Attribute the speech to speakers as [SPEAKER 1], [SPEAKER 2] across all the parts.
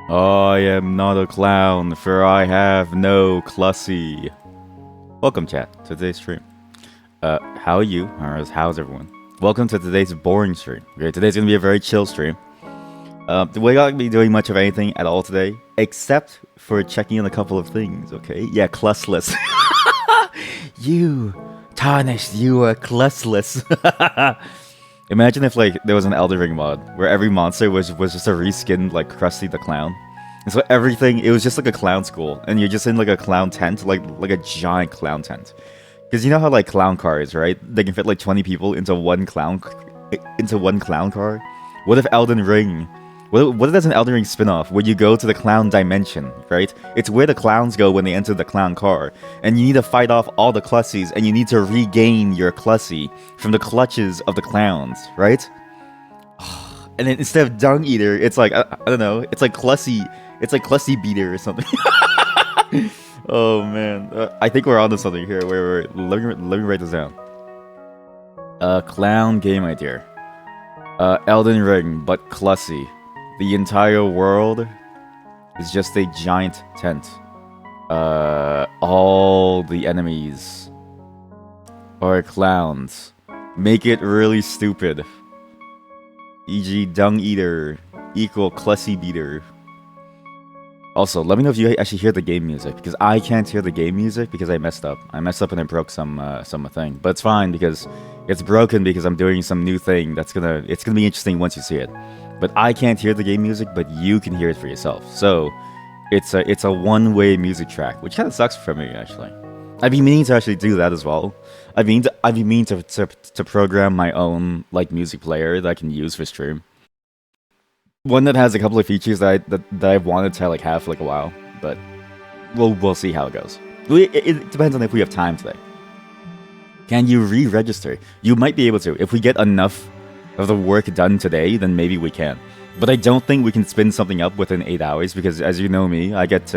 [SPEAKER 1] I am not a clown, for I have no clussy. Welcome, chat, to today's stream. How are you? Or how's everyone? Welcome to today's boring stream. Okay, today's gonna be a very chill stream. We're not gonna be doing much of anything at all today, except for checking in a couple of things, okay? Yeah, clussless. You, Tarnished, you are clussless. Imagine if like there was an Elden Ring mod where every monster was just a reskinned like Krusty the Clown. And so everything it was just like a clown school, and you're just in like a clown tent, like a giant clown tent. Because you know how like clown cars, right? They can fit like 20 people into one clown car. What if Elden Ring? What if there's an Elden Ring spin-off where you go to the clown dimension, right? It's where the clowns go when they enter the clown car, and you need to fight off all the clussies, and you need to regain your clussy from the clutches of the clowns, right? And then instead of Dung Eater, it's like I don't know, it's like Clussy Beater or something. Oh man, I think we're onto something here. Wait, let me write this down. Clown game idea. Elden Ring, but clussy. The entire world is just a giant tent. All the enemies are clowns. Make it really stupid. E.g. Dung Eater equal Clussy Beater. Also, let me know if you actually hear the game music, because I can't hear the game music because I messed up. I messed up and I broke some thing. But it's fine because it's broken because I'm doing some new thing it's gonna be interesting once you see it. But I can't hear the game music, but you can hear it for yourself. So it's a one-way music track, which kind of sucks for me actually. I've been meaning to actually do that as well. I've been meaning to program my own like music player that I can use for stream. One that has a couple of features that I've wanted to like have for like a while, but we'll see how it goes. It depends on if we have time today. Can you re-register? You might be able to. If we get enough of the work done today, then maybe we can. But I don't think we can spin something up within 8 hours because, as you know me, I get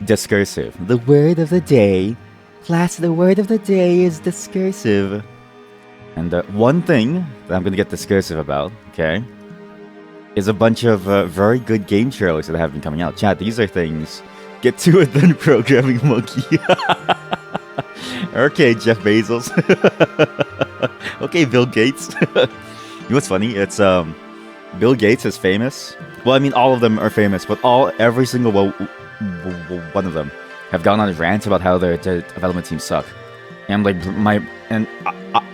[SPEAKER 1] discursive. The word of the day, class. The word of the day is discursive. And one thing that I'm gonna get discursive about, okay, is a bunch of very good game trailers that have been coming out. Chat, these are things. Get to it then, programming monkey. Okay, Jeff Bezos. Okay, Bill Gates. You know what's funny? It's Bill Gates is famous. Well, I mean, all of them are famous, but every single one of them have gone on rants about how their development teams suck. And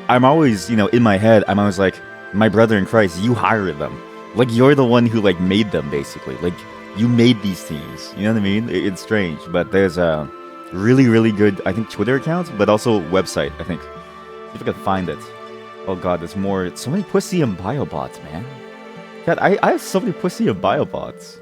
[SPEAKER 1] I'm always, in my head, I'm always like, my brother in Christ, you hired them. Like, you're the one who, like, made them, basically. Like, you made these teams. You know what I mean? It's strange. But there's a really, really good, I think, Twitter account, but also website, I think. See if I can find it. Oh, God, there's more. So many pussy and biobots, man. God, I have so many pussy and biobots.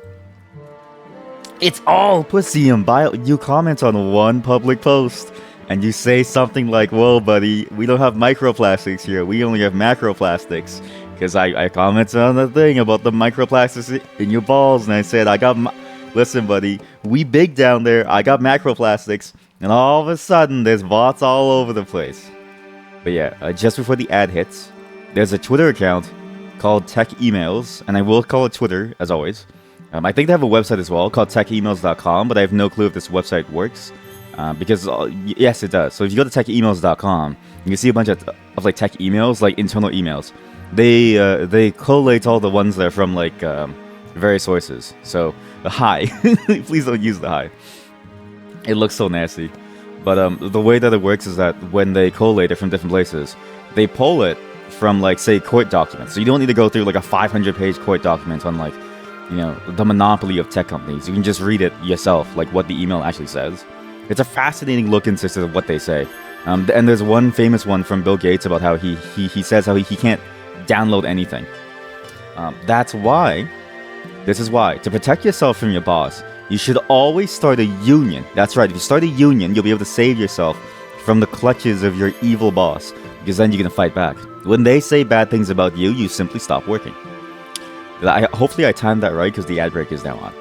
[SPEAKER 1] It's all pussy and bio. You comment on one public post, and you say something like, whoa, buddy, we don't have microplastics here. We only have macroplastics. Because I commented on the thing about the microplastics in your balls, and I said, listen, buddy, we big down there, I got macroplastics, and all of a sudden, there's bots all over the place. But yeah, just before the ad hits, there's a Twitter account called Tech Emails, and I will call it Twitter, as always. I think they have a website as well, called techemails.com, but I have no clue if this website works. Because, yes, it does. So if you go to techemails.com, you can see a bunch of like tech emails, like internal emails. They collate all the ones that are from like various sources. So the hi, please don't use the hi. It looks so nasty. But the way that it works is that when they collate it from different places, they pull it from like say court documents. So you don't need to go through like a 500-page court document on like the monopoly of tech companies. You can just read it yourself, like what the email actually says. It's a fascinating look into what they say. And there's one famous one from Bill Gates about how he says how he can't download anything. This is why, to protect yourself from your boss, you should always start a union. That's right, if you start a union, you'll be able to save yourself from the clutches of your evil boss, because then you're going to fight back. When they say bad things about you, you simply stop working. Hopefully I timed that right, because the ad break is now on.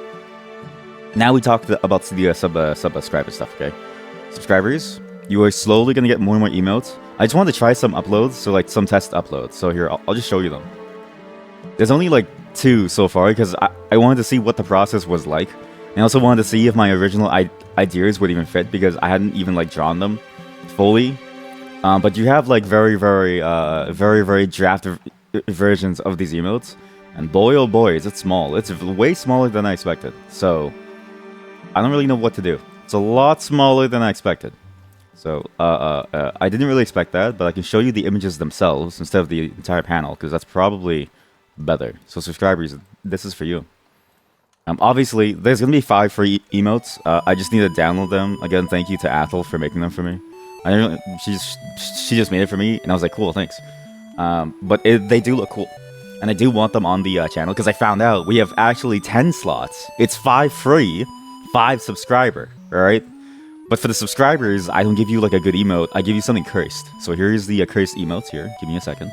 [SPEAKER 1] Now we talk about the subscriber stuff, okay? Subscribers, you are slowly going to get more and more emotes. I just wanted to try some uploads, so like some test uploads. So here, I'll just show you them. There's only like two so far because I wanted to see what the process was like. And I also wanted to see if my original ideas would even fit because I hadn't even like drawn them fully. But you have like very draft versions of these emotes. And boy oh boy, is it small. It's way smaller than I expected. So I don't really know what to do. It's a lot smaller than I expected. So, I didn't really expect that, but I can show you the images themselves instead of the entire panel, because that's probably better. So, subscribers, this is for you. Obviously, there's going to be 5 free emotes. I just need to download them. Again, thank you to Athel for making them for me. She just made it for me, and I was like, cool, thanks. But they do look cool. And I do want them on the channel, because I found out we have actually 10 slots. It's 5 free, 5 subscriber, alright? But for the subscribers, I don't give you like a good emote. I give you something cursed. So here's the cursed emotes here. Give me a second.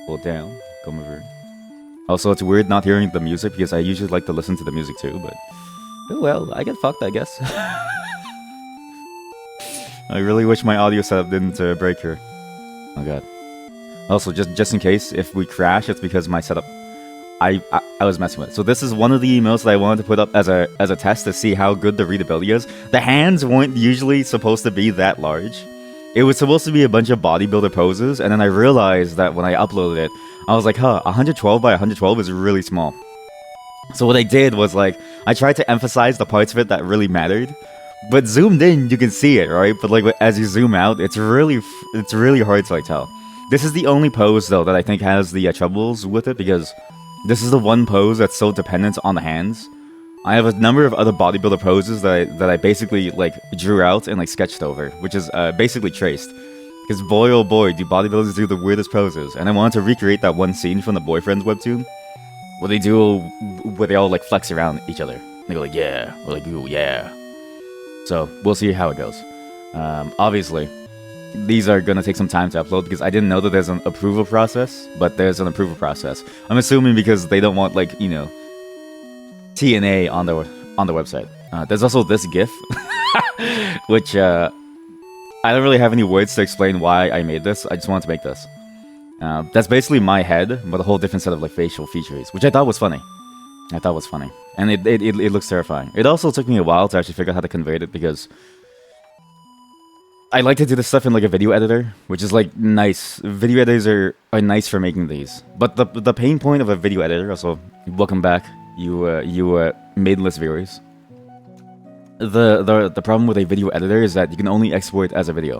[SPEAKER 1] Pull it down. Come over. Also, it's weird not hearing the music because I usually like to listen to the music too, but... Oh well, I get fucked, I guess. I really wish my audio setup didn't break here. Oh god. Also, just in case, if we crash, it's because my setup... I was messing with it. So this is one of the emotes that I wanted to put up as a test to see how good the readability is. The hands weren't usually supposed to be that large. It was supposed to be a bunch of bodybuilder poses, and then I realized that when I uploaded it, I was like, huh, 112 by 112 is really small. So what I did was like, I tried to emphasize the parts of it that really mattered. But zoomed in, you can see it, right? But like as you zoom out, it's really hard to like tell. This is the only pose though that I think has the troubles with it because this is the one pose that's so dependent on the hands. I have a number of other bodybuilder poses that I basically like drew out and like sketched over, which is basically traced. Because boy oh boy, do bodybuilders do the weirdest poses. And I wanted to recreate that one scene from the Boyfriends webtoon, where they all like flex around each other. They go like yeah, or like ooh yeah. So we'll see how it goes. Obviously, these are gonna take some time to upload because I didn't know that there's an approval process, but there's an approval process. I'm assuming because they don't want like, you know, TNA on the website. There's also this GIF, which I don't really have any words to explain why I made this. I just wanted to make this. That's basically my head, but a whole different set of like facial features, which I thought was funny. And it looks terrifying. It also took me a while to actually figure out how to convey it because I like to do this stuff in like a video editor, which is like nice. Video editors are nice for making these. But the pain point of a video editor, also, welcome back, you maidenless viewers. The problem with a video editor is that you can only export as a video,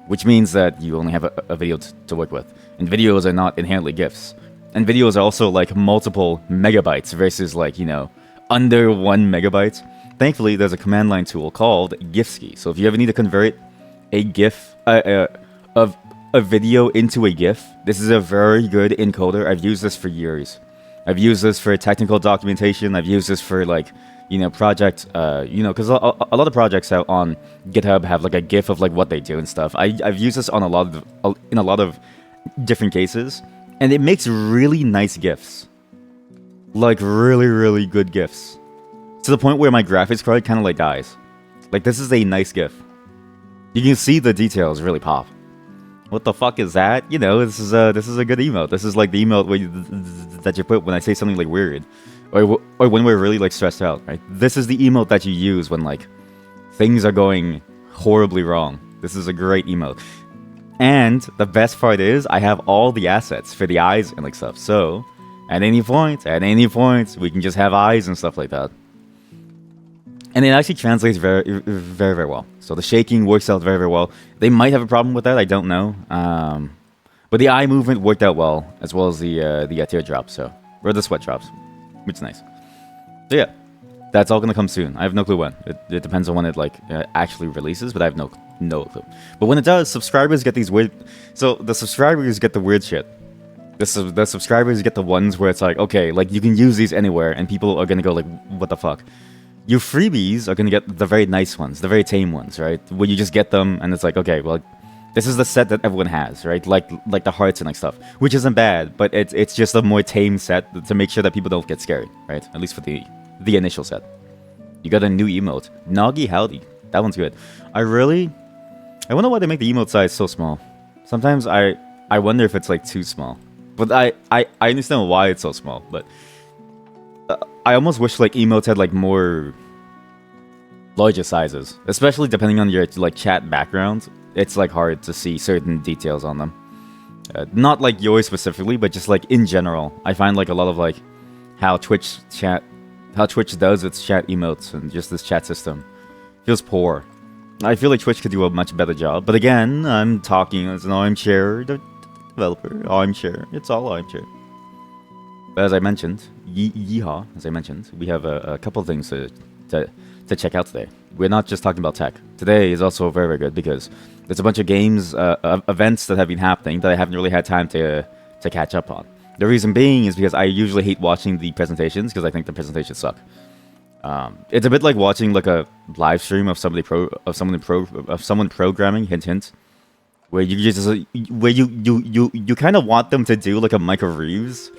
[SPEAKER 1] which means that you only have a video to work with. And videos are not inherently GIFs. And videos are also like multiple megabytes versus like, you know, under 1 megabyte. Thankfully, there's a command line tool called Gifski. So if you ever need to convert a GIF of a video into a GIF, this is a very good encoder. I've used this for years. I've used this for technical documentation. I've used this for like, you know, project, you know, because a lot of projects out on GitHub have like a GIF of like what they do and stuff. I've used this on a lot of different cases, and it makes really nice GIFs, like really good GIFs, to the point where my graphics card kind of like dies. Like this is a nice GIF. You can see the details really pop. What the fuck is that? You know, this is a good emote. This is like the emote that you put when I say something like weird, or when we're really like stressed out, right? This is the emote that you use when like things are going horribly wrong. This is a great emote. And the best part is I have all the assets for the eyes and like stuff. So at any point, we can just have eyes and stuff like that. And it actually translates very well. So the shaking works out very well. They might have a problem with that, I don't know. But the eye movement worked out well, as well as the teardrops, so, or the sweat drops, which is nice. So yeah, that's all gonna come soon. I have no clue when. It depends on when it like actually releases, but I have no clue. But when it does, subscribers get these weird. So the subscribers get the weird shit. The subscribers get the ones where it's like, okay, like you can use these anywhere, and people are gonna go like, what the fuck. Your freebies are going to get the very nice ones, the very tame ones, right? Where you just get them and it's like, okay, well, this is the set that everyone has, right? Like the hearts and like stuff, which isn't bad, but it's just a more tame set to make sure that people don't get scared, right? At least for the initial set. You got a new emote, Noggy Howdy. That one's good. I wonder why they make the emote size so small. Sometimes I wonder if it's like too small. But I understand why it's so small, but I almost wish like emotes had like more larger sizes, especially depending on your like chat background. It's like hard to see certain details on them. Not like yours specifically, but just like in general. I find like a lot of like how Twitch does its chat emotes and just this chat system feels poor. I feel like Twitch could do a much better job. But again, I'm talking as an armchair developer. Armchair. It's all armchair. But as I mentioned, yeehaw, as I mentioned, we have a couple of things to check out today. We're not just talking about tech. Today is also very, very good because there's a bunch of games, events that have been happening that I haven't really had time to catch up on. The reason being is because I usually hate watching the presentations because I think the presentations suck. It's a bit like watching like a live stream of someone programming. Hint, hint. Where you kind of want them to do like a Michael Reeves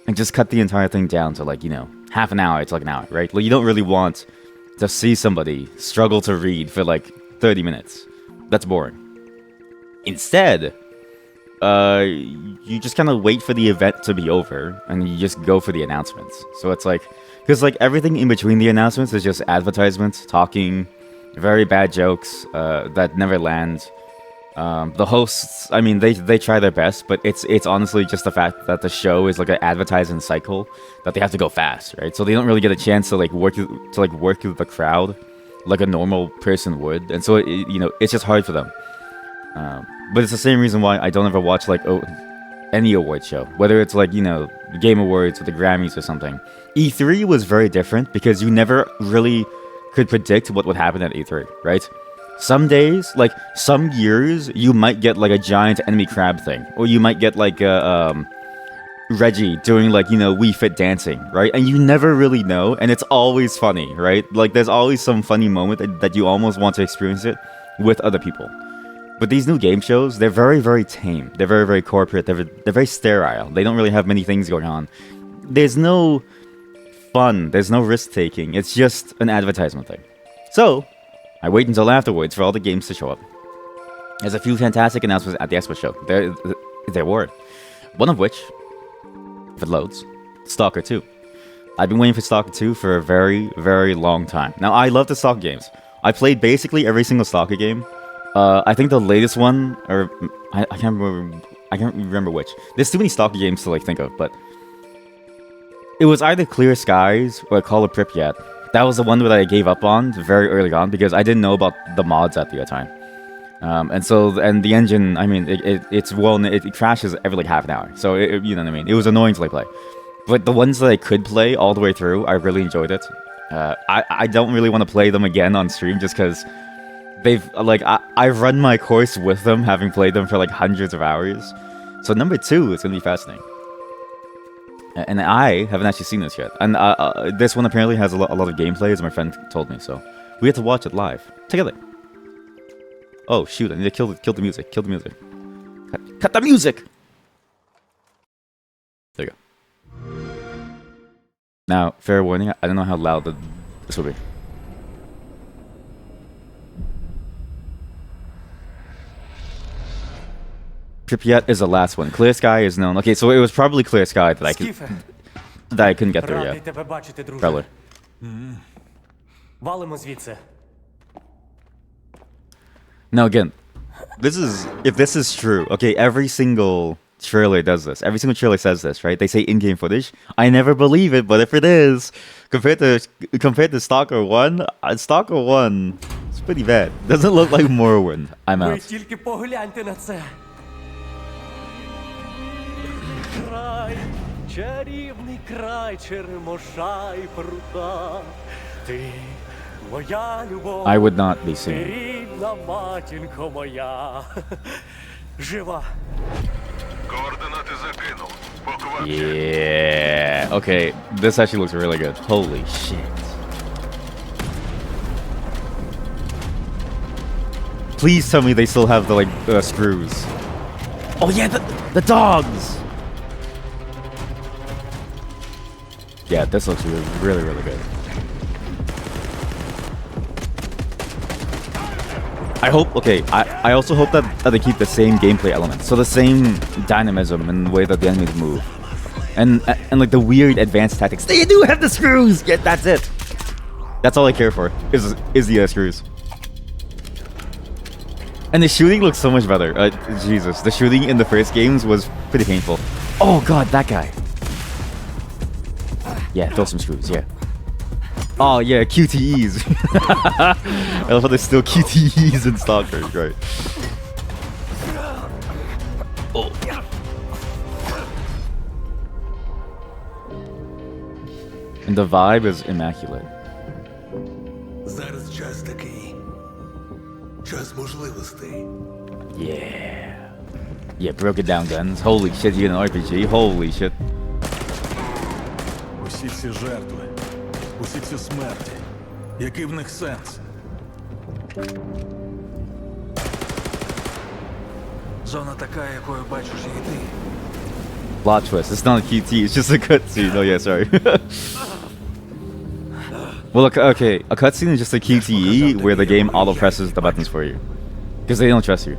[SPEAKER 1] and just cut the entire thing down to like, you know, half an hour to like an hour, right? Like you don't really want to see somebody struggle to read for like 30 minutes. That's boring. Instead, you just kind of wait for the event to be over and you just go for the announcements. So it's like, because like everything in between the announcements is just advertisements, talking, very bad jokes that never land. The hosts, I mean, they try their best, but it's honestly just the fact that the show is like an advertising cycle that they have to go fast, right? So they don't really get a chance to like work with the crowd like a normal person would, and so it's just hard for them. But it's the same reason why I don't ever watch like any award show, whether it's like, you know, Game Awards or the Grammys or something. E3 was very different because you never really could predict what would happen at E3, right? Some days, like some years, you might get like a giant enemy crab thing, or you might get like Reggie doing like, you know, Wii Fit dancing, right? And you never really know, and it's always funny, right? Like there's always some funny moment that you almost want to experience it with other people. But these new game shows, they're very, very tame. They're very, very corporate. They're very sterile. They don't really have many things going on. There's no fun. There's no risk-taking. It's just an advertisement thing. So, I wait until afterwards for all the games to show up. There's a few fantastic announcements at the Expo show. There were. One of which, if it loads, Stalker 2. I've been waiting for Stalker 2 for a very, very long time. Now, I love the Stalker games. I played basically every single Stalker game. I think the latest one, or I can't remember which. There's too many Stalker games to like think of, but it was either Clear Skies or Call of Pripyat. That was the one that I gave up on very early on because I didn't know about the mods at the time. And the engine, I mean, it crashes every like half an hour. So you know what I mean. It was annoying to like play, but the ones that I could play all the way through, I really enjoyed it. I don't really want to play them again on stream just because. I've run my course with them, having played them for like hundreds of hours. So number 2 is going to be fascinating. And I haven't actually seen this yet. And this one apparently has a lot of gameplay, as my friend told me. So we have to watch it live together. Oh shoot! I need to kill the music. Kill the music. Cut the music. There you go. Now, fair warning. I don't know how loud this will be. Pripyat is the last one. Clear Sky is known. Okay, so it was probably Clear Sky that I couldn't get through yet. Probably. Now again, if this is true, okay, every single trailer does this. Every single trailer says this, right? They say in-game footage. I never believe it, but if it is, compared to Stalker 1, Stalker 1 it's pretty bad. Doesn't look like Morrowind. I'm out.
[SPEAKER 2] Чарівний край черемоша й прута. Ти моя любов.
[SPEAKER 1] I would not be singing.
[SPEAKER 2] Рідна матінко моя. Жива.
[SPEAKER 3] Координати закинув. Поквапся.
[SPEAKER 1] Yeah. Okay, this actually looks really good. Holy shit. Please tell me they still have the like screws. Oh yeah, the dogs. Yeah, this looks really, really good. I hope, okay, I also hope that they keep the same gameplay elements. So the same dynamism in the way that the enemies move. and like the weird advanced tactics. They do have the screws. Yeah, that's it. That's all I care for. Is the screws. And the shooting looks so much better. Jesus, the shooting in the first games was pretty painful. Oh god, that guy. Yeah, throw some screws. Yeah. Oh yeah, QTEs. I love how there's still QTEs in Stalker, right? Oh. And the vibe is immaculate.
[SPEAKER 4] Зараз час такий. Час можливостей.
[SPEAKER 1] Yeah. Yeah, broke it down guns. Holy shit, you get an RPG. Holy shit.
[SPEAKER 4] Усі ці жертви, усі ці смерті. Який в них сенс? Зона така, якою бачиш її ти.
[SPEAKER 1] Plot twist. It's not a QT, it's just a cutscene. Oh yeah, sorry. Well, okay, a cutscene is just a QTE where the game auto presses the buttons for you. Because they don't trust you.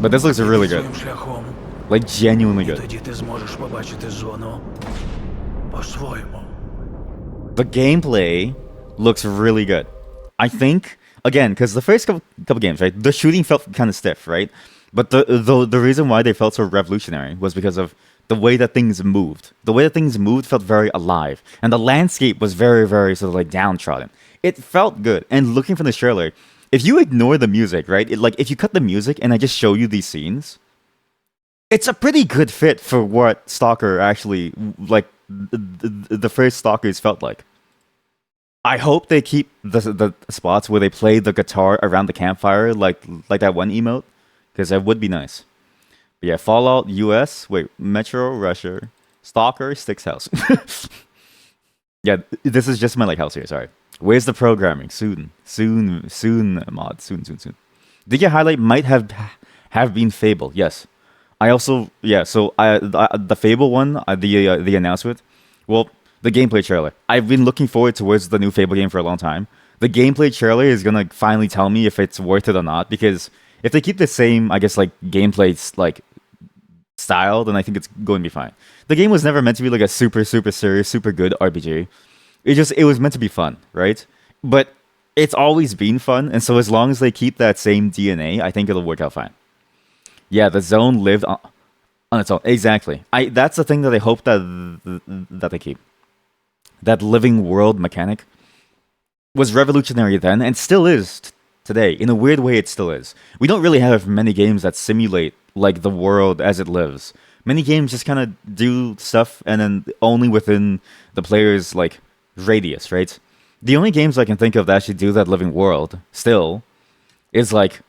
[SPEAKER 1] But this looks really good.
[SPEAKER 4] Своїм шляхом.
[SPEAKER 1] Like, genuinely good.
[SPEAKER 4] Тоді ти зможеш побачити зону по-своєму.
[SPEAKER 1] The gameplay looks really good. I think, again, because the first couple games, right, the shooting felt kind of stiff, right? But the reason why they felt so revolutionary was because of the way that things moved. The way that things moved felt very alive. And the landscape was very, very sort of like downtrodden. It felt good. And looking from the trailer, if you ignore the music, right, like if you cut the music and I just show you these scenes, it's a pretty good fit for what Stalker actually, like, the first Stalkers felt like. I hope they keep the spots where they play the guitar around the campfire, like that one emote, because that would be nice. But yeah, Fallout US, wait, Metro Russia, Stalker, Sticks House. Yeah, this is just my like house here. Sorry. Where's the programming? Soon, mod, soon. Did you highlight might have been Fable? Yes. I also So the Fable one, the announcement. Well, the gameplay trailer. I've been looking forward towards the new Fable game for a long time. The gameplay trailer is gonna finally tell me if it's worth it or not. Because if they keep the same, I guess, like gameplay like style, then I think it's going to be fine. The game was never meant to be like a super serious, super good RPG. It was meant to be fun, right? But it's always been fun, and so as long as they keep that same DNA, I think it'll work out fine. Yeah, the zone lived on its own. Exactly. That's the thing that I hope that they keep. That living world mechanic was revolutionary then, and still is today. In a weird way, it still is. We don't really have many games that simulate like the world as it lives. Many games just kind of do stuff, and then only within the player's like radius, right? The only games I can think of that actually do that living world still is like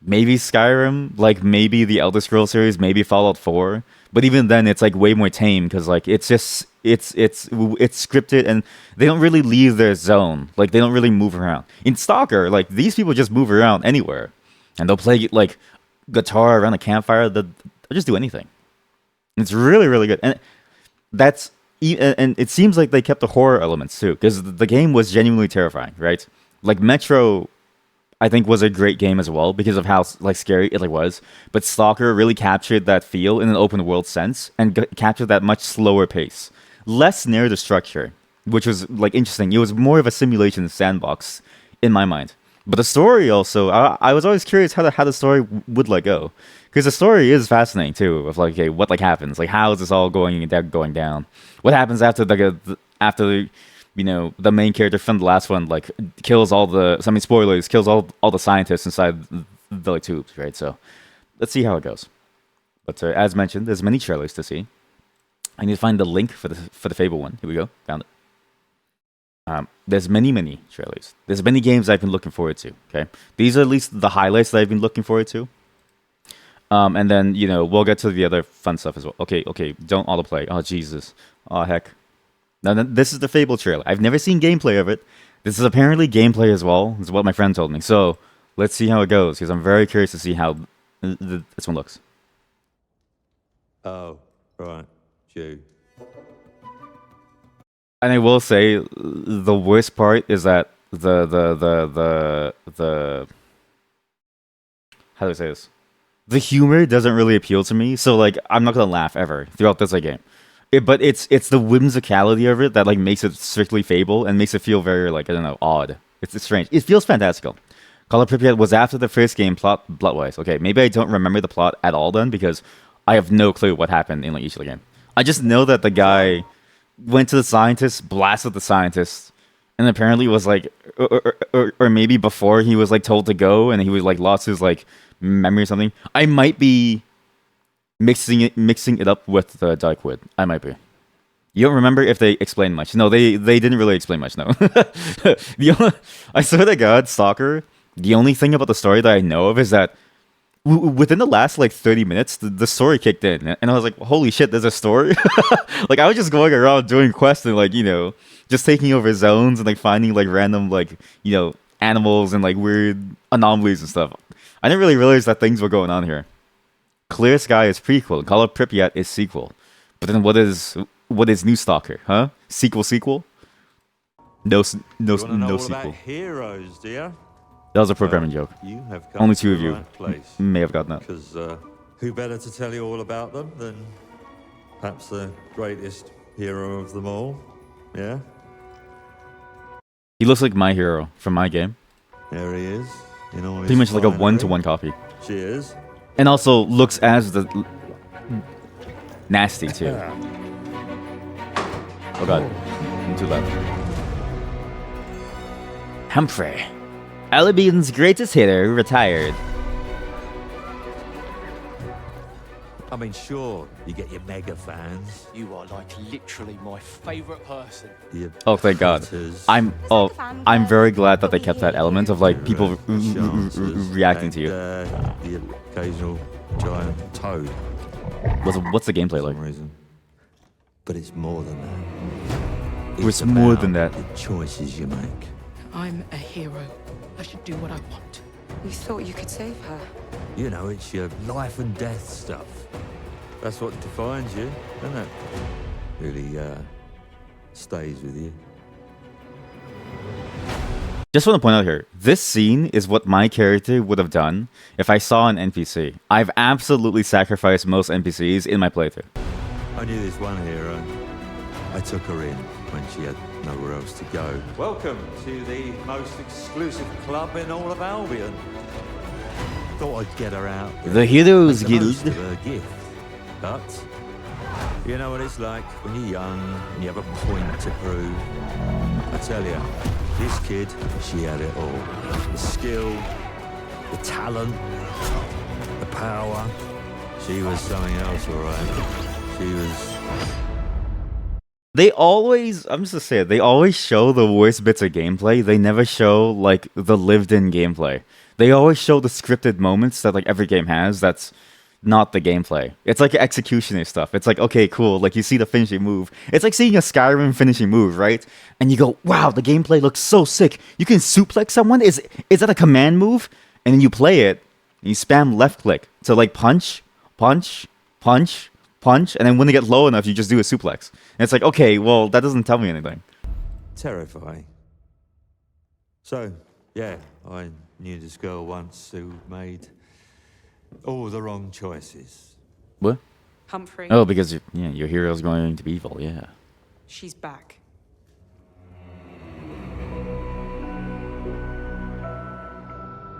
[SPEAKER 1] maybe Skyrim, like maybe the Elder Scrolls series, maybe Fallout 4. But even then, it's like way more tame because like it's just it's scripted and they don't really leave their zone. Like they don't really move around. In Stalker, like these people just move around anywhere, and they'll play like guitar around a campfire. They'll just do anything. It's really good, and it seems like they kept the horror elements too because the game was genuinely terrifying, right? Like Metro, I think was a great game as well because of how like scary it like was. But Stalker really captured that feel in an open world sense and captured that much slower pace, less narrative structure, which was like interesting. It was more of a simulation sandbox in my mind. But the story also, I was always curious how the story would like go, because the story is fascinating too. Of like, okay, what like happens? Like, how is this all going down? What happens after the you know, the main character from the last one like kills all the, I mean, spoilers, kills all the scientists inside the like tubes, right? So let's see how it goes. But as mentioned, there's many trailers to see. I need to find the link for the Fable one. Here we go, found it. There's many trailers. There's many games I've been looking forward to. Okay, these are at least the highlights that I've been looking forward to. And then you know we'll get to the other fun stuff as well. Okay, don't autoplay. Oh Jesus. Oh heck. Now this is the Fable trailer. I've never seen gameplay of it. This is apparently gameplay as well. This is what my friend told me. So let's see how it goes because I'm very curious to see how this one looks.
[SPEAKER 5] Oh, right. You.
[SPEAKER 1] And I will say, the worst part is that the how do I say this? The humor doesn't really appeal to me. So like, I'm not gonna laugh ever throughout this like game. but it's the whimsicality of it that like makes it strictly Fable and makes it feel very like I don't know odd. It's strange. It feels fantastical. Call of Pripyat was after the first game plot-wise. Okay, maybe I don't remember the plot at all then because I have no clue what happened in like each of the game. I just know that the guy went to the scientist, blasted the scientist, and apparently was like, or maybe before he was like told to go and he was like lost his like memory or something. I might be mixing it up with the Darkwood. I might be. You don't remember if they explained much? No, they didn't really explain much. No, I swear to God, Stalker. The only thing about the story that I know of is that within the last like 30 minutes, the story kicked in, and I was like, "Holy shit, there's a story!" Like I was just going around doing quests and like just taking over zones and like finding like random like animals and like weird anomalies and stuff. I didn't really realize that things were going on here. Clear Sky is prequel. Call of Pripyat is sequel. But then what is New Stalker? Huh? Sequel? No
[SPEAKER 5] You wanna know all
[SPEAKER 1] sequel.
[SPEAKER 5] about heroes, do you?
[SPEAKER 1] That was a programming joke.
[SPEAKER 5] You have come
[SPEAKER 1] Only
[SPEAKER 5] to
[SPEAKER 1] two of
[SPEAKER 5] the
[SPEAKER 1] you
[SPEAKER 5] right place.
[SPEAKER 1] may have gotten that.
[SPEAKER 5] Because who better to tell you all about them than perhaps the greatest hero of them all? Yeah,
[SPEAKER 1] He looks like my hero from my game.
[SPEAKER 5] there he is. In all
[SPEAKER 1] Pretty
[SPEAKER 5] his
[SPEAKER 1] much like a
[SPEAKER 5] finery.
[SPEAKER 1] one-to-one copy.
[SPEAKER 5] Cheers.
[SPEAKER 1] And also looks as the nasty too. Oh god, I'm too loud. Humphrey, Albion's greatest hitter, retired.
[SPEAKER 5] I mean, sure, you get your mega fans.
[SPEAKER 2] You are like literally my favourite person.
[SPEAKER 5] Your
[SPEAKER 1] Oh, thank God.
[SPEAKER 5] haters,
[SPEAKER 1] I'm very glad that they kept that element of like people
[SPEAKER 5] chances,
[SPEAKER 1] reacting to
[SPEAKER 5] and,
[SPEAKER 1] you.
[SPEAKER 5] The occasional giant toad.
[SPEAKER 1] What's the gameplay
[SPEAKER 5] For
[SPEAKER 1] like?
[SPEAKER 5] some reason. But it's more than that.
[SPEAKER 1] It's more
[SPEAKER 5] about
[SPEAKER 1] than that.
[SPEAKER 5] The choices you make.
[SPEAKER 6] I'm a hero. I should do what I want.
[SPEAKER 7] We thought you could save her.
[SPEAKER 5] You know, it's your life and death stuff. That's what defines you, doesn't it? Really, stays with you.
[SPEAKER 1] Just want to point out here, this scene is what my character would have done if I saw an NPC. I've absolutely sacrificed most NPCs in my playthrough.
[SPEAKER 5] I knew this one hero. I took her in when she had nowhere else to go. Welcome to the most exclusive club in all of Albion. Thought I'd get her out.
[SPEAKER 1] The Heroes
[SPEAKER 5] make the most
[SPEAKER 1] Guild.
[SPEAKER 5] of her gift. But you know what it's like when you're young and you have a point to prove. I tell you, this kid, she had it all. The skill, the talent, the power. She was something else, all right. She was...
[SPEAKER 1] They always, I'm just gonna say it, they always show the worst bits of gameplay. They never show like the lived-in gameplay. They always show the scripted moments that like every game has. That's not the gameplay. It's like executioner stuff. It's like, okay, cool. Like you see the finishing move. It's like seeing a Skyrim finishing move, right? And you go, wow, the gameplay looks so sick. You can suplex someone. Is that a command move? And then you play it and you spam left click to like punch, punch, punch, punch, and then when they get low enough, you just do a suplex. And it's like, okay, well, that doesn't tell me anything.
[SPEAKER 5] terrifying. So, yeah, I knew this girl once who made all the wrong choices.
[SPEAKER 1] What?
[SPEAKER 7] Humphrey.
[SPEAKER 1] Oh, because your hero's going to be evil. Yeah.
[SPEAKER 7] She's back.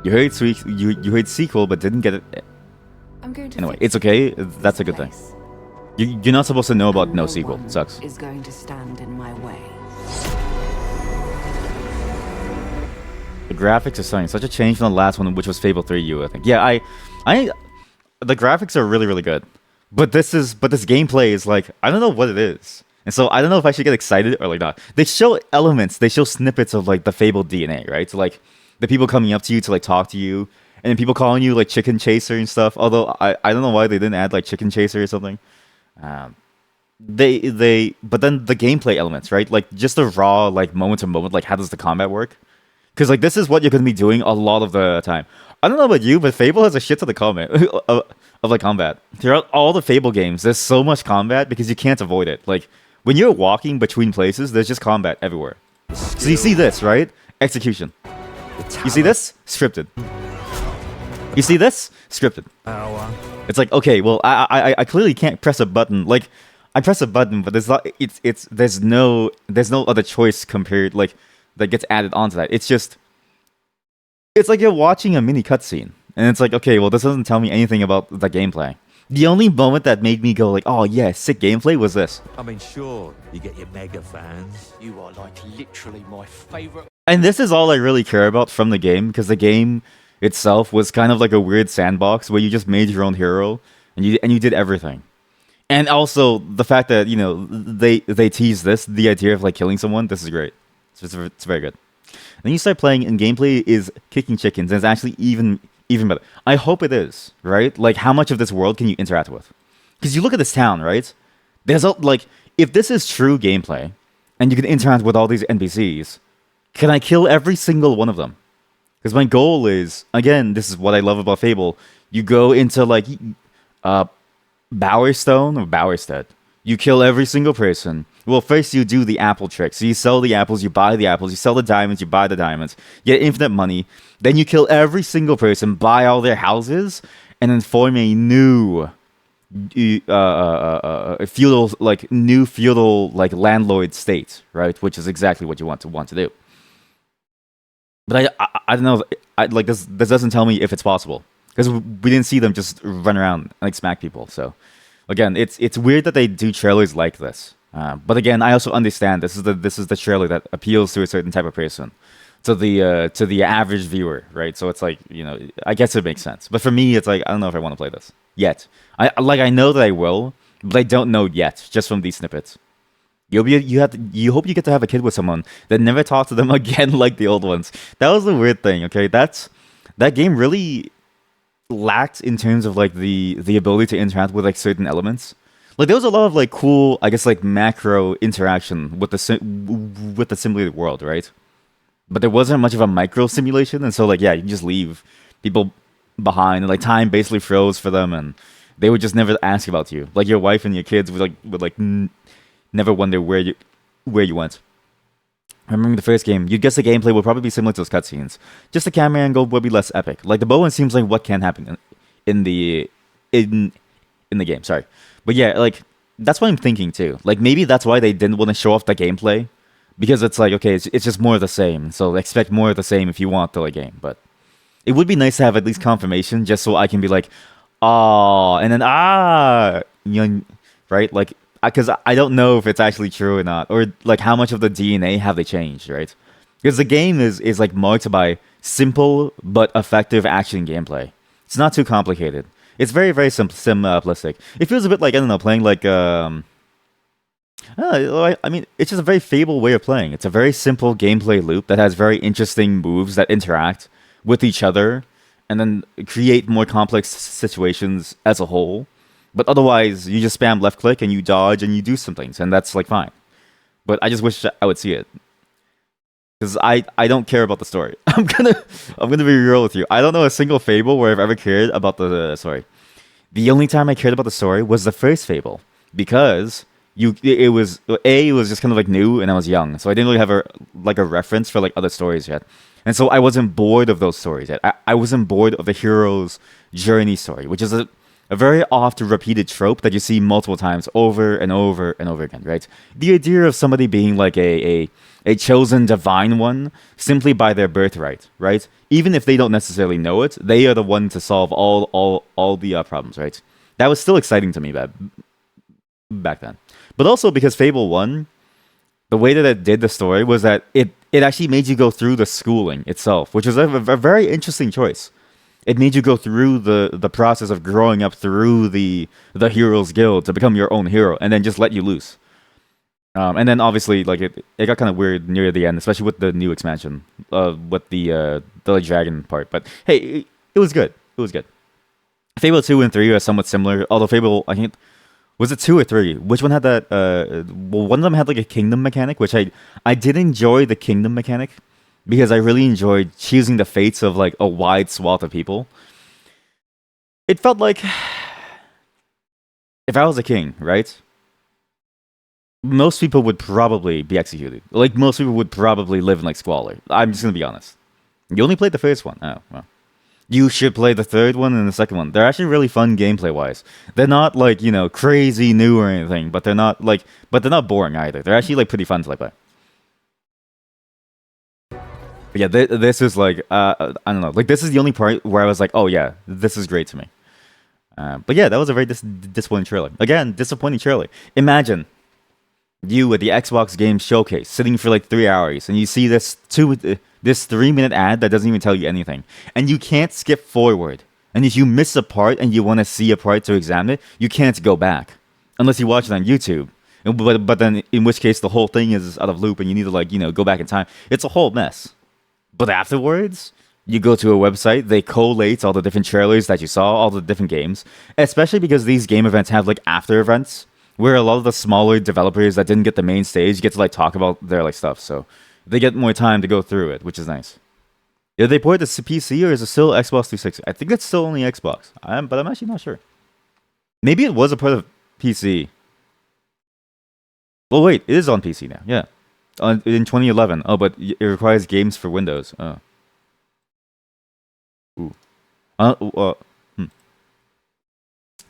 [SPEAKER 1] You heard you heard sequel, but didn't get it.
[SPEAKER 7] I'm going to.
[SPEAKER 1] Anyway,
[SPEAKER 7] fix
[SPEAKER 1] it's okay. That's a good thing.
[SPEAKER 7] place.
[SPEAKER 1] You're not supposed to know about no
[SPEAKER 8] No
[SPEAKER 1] sequel.
[SPEAKER 8] one
[SPEAKER 1] Sucks.
[SPEAKER 8] is going to stand in my way.
[SPEAKER 1] The graphics are stunning. Such a change from the last one, which was Fable 3U, I think. Yeah, the graphics are really, really good. But this gameplay is like, I don't know what it is. And so I don't know if I should get excited or like not. They show elements, they show snippets of like the Fable DNA, right? So like the people coming up to you to like talk to you, and then people calling you like Chicken Chaser and stuff. Although I don't know why they didn't add like Chicken Chaser or something. But then the gameplay elements, right? Like just the raw like moment to moment, like how does the combat work? Because like this is what you're gonna be doing a lot of the time. I don't know about you, but Fable has a shit ton of combat of like combat throughout all the Fable games. There's so much combat because you can't avoid it. Like when you're walking between places, there's just combat everywhere. So you see this, right? Execution. You see this? Scripted. You see this? Scripted.
[SPEAKER 5] Power.
[SPEAKER 1] It's like, okay, well, I clearly can't press a button. Like, I press a button, but there's not. There's no other choice compared like that gets added onto that. It's like you're watching a mini cutscene, and it's like, okay, well, this doesn't tell me anything about the gameplay. The only moment that made me go like, oh yeah, sick gameplay was this.
[SPEAKER 5] I mean, sure, you get your mega fans.
[SPEAKER 2] You are like literally my favorite.
[SPEAKER 1] And this is all I really care about from the game, because the game itself was kind of like a weird sandbox where you just made your own hero and you did everything. And also the fact that, you know, they tease the idea of like killing someone. This is great. It's very good. Then you start playing and gameplay is kicking chickens, and it's actually even better. I hope it is, right? Like, how much of this world can you interact with? Because you look at this town, right? Like, if this is true gameplay and you can interact with all these NPCs, can I kill every single one of them? Because my goal is, again, this is what I love about Fable. You go into like Bowerstone or Bowerstead. You kill every single person. Well, first you do the apple trick. So you sell the apples, you buy the apples, you sell the diamonds, you buy the diamonds. You get infinite money. Then you kill every single person, buy all their houses, and then form a new feudal landlord state, right? Which is exactly what you want to do. But I don't know. Like this doesn't tell me if it's possible, because we didn't see them just run around and like smack people. So again, it's weird that they do trailers like this. But again, I also understand this is the trailer that appeals to a certain type of person, to the average viewer, right? So it's like, you know, I guess it makes sense. But for me, it's like, I don't know if I want to play this yet. I know that I will, but I don't know yet, just from these snippets. You hope you get to have a kid with someone that never talk to them again like the old ones. That was the weird thing. Okay, that game really lacked in terms of like the ability to interact with like certain elements. Like there was a lot of like cool, I guess, like macro interaction with the simulated world, right? But there wasn't much of a micro simulation, and so like, yeah, you can just leave people behind, and like time basically froze for them, and they would just never ask about you. Like your wife and your kids would never wonder where you went. I remember the first game, you'd guess the gameplay would probably be similar to those cutscenes. Just the camera angle would be less epic. Like the bow seems like what can happen in the game. Sorry, but yeah, like that's what I'm thinking too. Like maybe that's why they didn't want to show off the gameplay, because it's like, okay, it's just more of the same. So expect more of the same if you want the game. But it would be nice to have at least confirmation, just so I can be like, oh, and then you know, right? Like, because I don't know if it's actually true or not, or like how much of the DNA have they changed, right? Because the game is like marked by simple but effective action gameplay. It's not too complicated. It's very, very simplistic. It feels a bit like, I don't know, playing like I mean, it's just a very Fable way of playing. It's a very simple gameplay loop that has very interesting moves that interact with each other and then create more complex situations as a whole. But otherwise, you just spam left click and you dodge and you do some things, and that's like fine. But I just wish I would see it, because I don't care about the story. I'm gonna be real with you. I don't know a single Fable where I've ever cared about the story. The only time I cared about the story was the first Fable, because it was just kind of like new and I was young, so I didn't really have a reference for like other stories yet, and so I wasn't bored of those stories yet. I wasn't bored of the hero's journey story, which is a very oft repeated trope that you see multiple times over and over and over again, right? The idea of somebody being like a chosen divine one simply by their birthright, right? Even if they don't necessarily know it, they are the one to solve all the problems, right? That was still exciting to me back then. But also because Fable 1, the way that it did the story was that it actually made you go through the schooling itself, which was a very interesting choice. It made you go through the process of growing up through the Heroes Guild to become your own hero, and then just let you loose. And then obviously, like it got kind of weird near the end, especially with the new expansion, with the dragon part. But hey, it was good. It was good. Fable 2 and 3 are somewhat similar, although Fable, I think, was it 2 or 3? Which one had that? Well, one of them had like a kingdom mechanic, which I did enjoy the kingdom mechanic, because I really enjoyed choosing the fates of like a wide swath of people. It felt like if I was a king, right? Most people would probably be executed. Like most people would probably live in like squalor. I'm just gonna be honest. You only played the first one. Oh well. You should play the third one and the second one. They're actually really fun gameplay wise. They're not like, you know, crazy new or anything, but they're not boring either. They're actually like pretty fun to like play. But yeah, this is like I don't know. Like this is the only part where I was like, oh yeah, this is great to me. But yeah, that was a very disappointing trailer. Again, disappointing trailer. Imagine you at the Xbox Game Showcase sitting for like 3 hours and you see this 3-minute ad that doesn't even tell you anything, and you can't skip forward. And if you miss a part and you want to see a part to examine it, you can't go back unless you watch it on YouTube. But then in which case the whole thing is out of loop and you need to like, you know, go back in time. It's a whole mess. But afterwards, you go to a website, they collate all the different trailers that you saw, all the different games, especially because these game events have like after events where a lot of the smaller developers that didn't get the main stage get to like talk about their like stuff. So they get more time to go through it, which is nice. Did they port it to PC or is it still Xbox 360? I think it's still only Xbox, but I'm actually not sure. Maybe it was a part of PC. Well, wait, it is on PC now, yeah. In 2011. Oh, but it requires games for Windows. Oh. Ooh.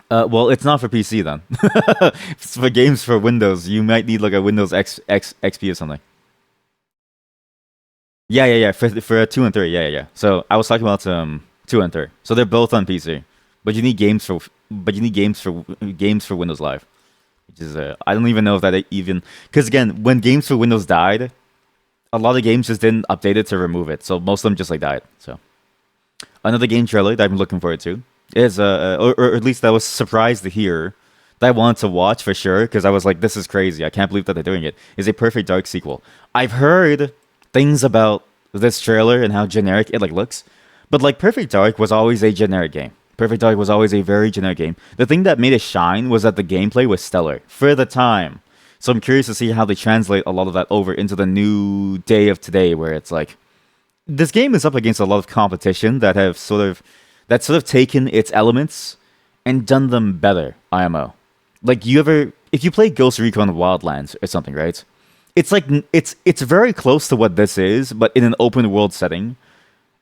[SPEAKER 1] Well, it's not for PC then. It's for games for Windows. You might need like a Windows XP or something. Yeah. For 2 and 3. Yeah. So I was talking about 2 and 3. So they're both on PC, but you need games for Windows Live. Which is I don't even know if that even, because again, when games for Windows died, a lot of games just didn't update it to remove it, so most of them just like died. So another game trailer that I've been looking forward to is or at least I was surprised to hear that I wanted to watch for sure, because I was like, this is crazy, I can't believe that they're doing it, is a Perfect Dark sequel. I've heard things about this trailer and how generic it like looks, but like Perfect Dark was always a generic game. Perfect Dark was always a very generic game. The thing that made it shine was that the gameplay was stellar for the time. So I'm curious to see how they translate a lot of that over into the new day of today, where it's like this game is up against a lot of competition that have sort of taken its elements and done them better. IMO. Like if you play Ghost Recon Wildlands or something, right? It's like it's very close to what this is, but in an open world setting.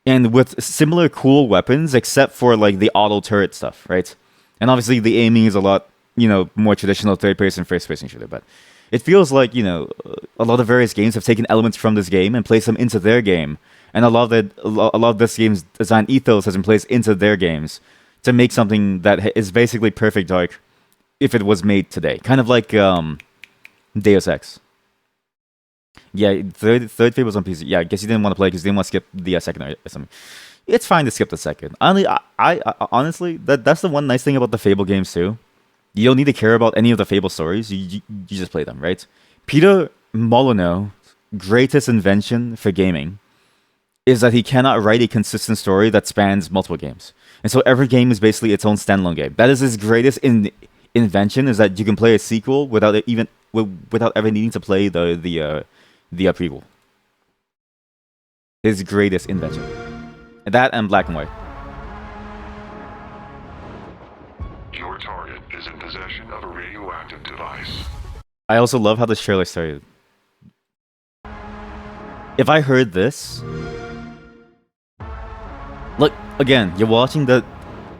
[SPEAKER 1] And with similar cool weapons, except for like the auto turret stuff, right? And obviously the aiming is a lot, you know, more traditional third-person, first-person shooter. But it feels like, you know, a lot of various games have taken elements from this game and placed them into their game, and a lot of this game's design ethos has been placed into their games to make something that is basically Perfect Dark if it was made today, kind of like Deus Ex. Yeah, third Fate was on PC. Yeah, I guess you didn't want to play because you didn't want to skip the second or something. It's fine to skip the second. I honestly, that's the one nice thing about the Fable games too. You don't need to care about any of the Fable stories. You just play them, right? Peter Molyneux's greatest invention for gaming is that he cannot write a consistent story that spans multiple games. And so every game is basically its own standalone game. That is his greatest invention, is that you can play a sequel without ever needing to play the prequel. His greatest invention. That and Black and White.
[SPEAKER 3] Your target is in possession of a radioactive device.
[SPEAKER 1] I also love how this trailer started. If I heard this, look again, you're watching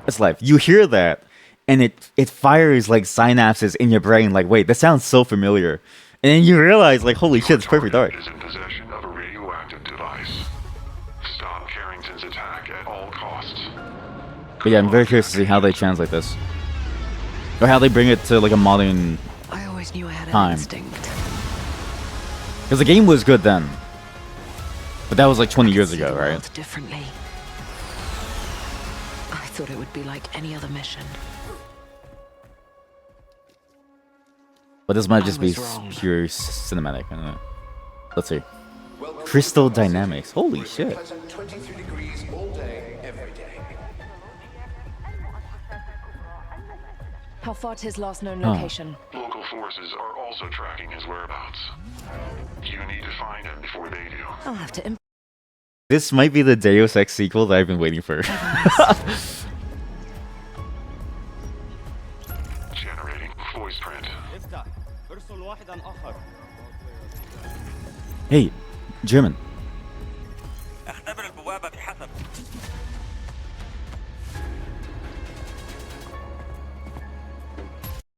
[SPEAKER 1] it's live. You hear that, and it fires like synapses in your brain. Like, wait, this sounds so familiar. And then you realize, like, holy shit, it's Perfect Dark.
[SPEAKER 3] Is in possession of a radioactive device. Stop Carrington's attack at all costs.
[SPEAKER 1] But yeah, I'm very curious to see how they translate this, or how they bring it to like a modern
[SPEAKER 8] I always knew I had an
[SPEAKER 1] time.
[SPEAKER 8] instinct.
[SPEAKER 1] Because the game was good then, but that was like 20 years
[SPEAKER 8] See
[SPEAKER 1] ago,
[SPEAKER 8] the
[SPEAKER 1] right?
[SPEAKER 8] world differently. I thought it would be like any other mission.
[SPEAKER 1] But this might just be
[SPEAKER 8] was wrong.
[SPEAKER 1] pure cinematic. I don't know. Let's see. Crystal Dynamics. Holy shit.
[SPEAKER 9] 23 degrees all day, every day.
[SPEAKER 8] How far to his last known
[SPEAKER 1] Oh.
[SPEAKER 8] location?
[SPEAKER 3] Local forces are also tracking his whereabouts. You need to find him before they do.
[SPEAKER 8] I'll have to
[SPEAKER 1] This might be the Deus Ex sequel that I've been waiting for.
[SPEAKER 3] Generating voice print.
[SPEAKER 1] Hey, German.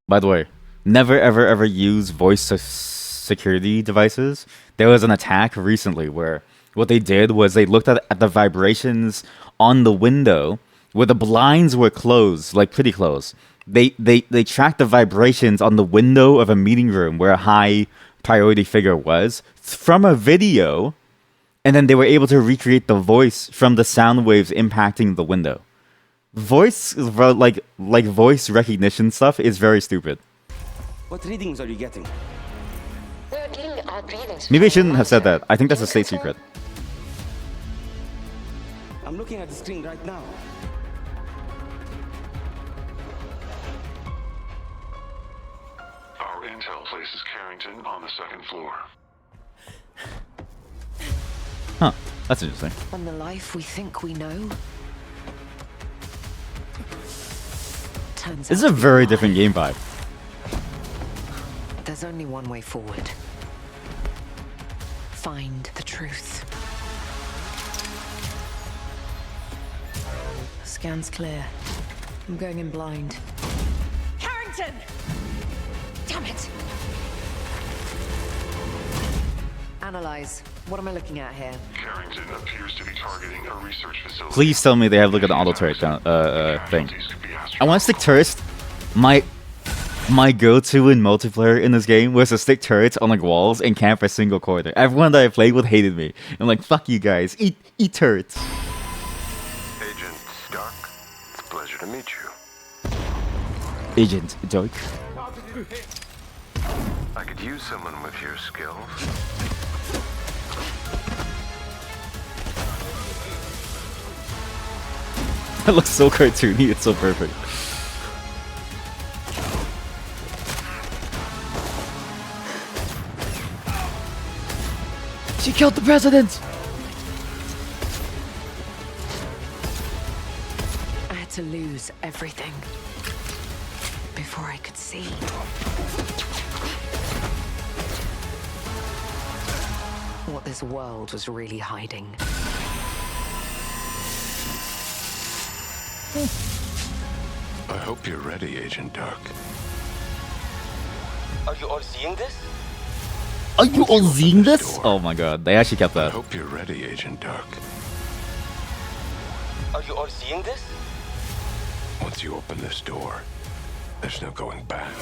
[SPEAKER 1] By the way, never ever ever use security devices. There was an attack recently where what they did was they looked at the vibrations on the window where the blinds were closed, like pretty close. They tracked the vibrations on the window of a meeting room where a high priority figure was from a video, and then they were able to recreate the voice from the sound waves impacting the window. Like voice recognition stuff is very stupid.
[SPEAKER 2] What readings are you getting?
[SPEAKER 1] Maybe I shouldn't have said that. I think that's a state secret.
[SPEAKER 2] I'm looking at the screen right now.
[SPEAKER 3] Our intel places Carrington on the second floor.
[SPEAKER 1] Huh. That's interesting.
[SPEAKER 8] And the life we think we know turns
[SPEAKER 1] This is
[SPEAKER 8] out
[SPEAKER 1] a
[SPEAKER 8] to be
[SPEAKER 1] very
[SPEAKER 8] lie.
[SPEAKER 1] different game vibe.
[SPEAKER 8] There's only one way forward. Find the truth. Scan's clear. I'm going in blind. Carrington! Damn it! Analyze. What am I looking at here?
[SPEAKER 3] Carrington appears to be targeting a research facility.
[SPEAKER 1] Please tell me they have look at the auto turret thing.
[SPEAKER 3] Casualties could be
[SPEAKER 1] I want to stick turrets. My go-to in multiplayer in this game was to stick turrets on like walls and camp a single corner. Everyone that I played with hated me. I'm like, fuck you guys, eat turrets.
[SPEAKER 3] Agent Stark, it's a pleasure to meet you.
[SPEAKER 1] Agent Dark.
[SPEAKER 3] I could use someone with your skills.
[SPEAKER 1] That looks so cartoony. It's so perfect. She killed the president.
[SPEAKER 8] I had to lose everything before I could see. What this world was really hiding.
[SPEAKER 3] I hope you're ready, Agent Dark.
[SPEAKER 2] Are you all seeing this?
[SPEAKER 1] Are you all seeing this? Oh my god, they actually kept
[SPEAKER 3] I
[SPEAKER 1] that.
[SPEAKER 3] hope you're ready, Agent Dark.
[SPEAKER 2] Are you all seeing this?
[SPEAKER 3] Once you open this door, there's no going back.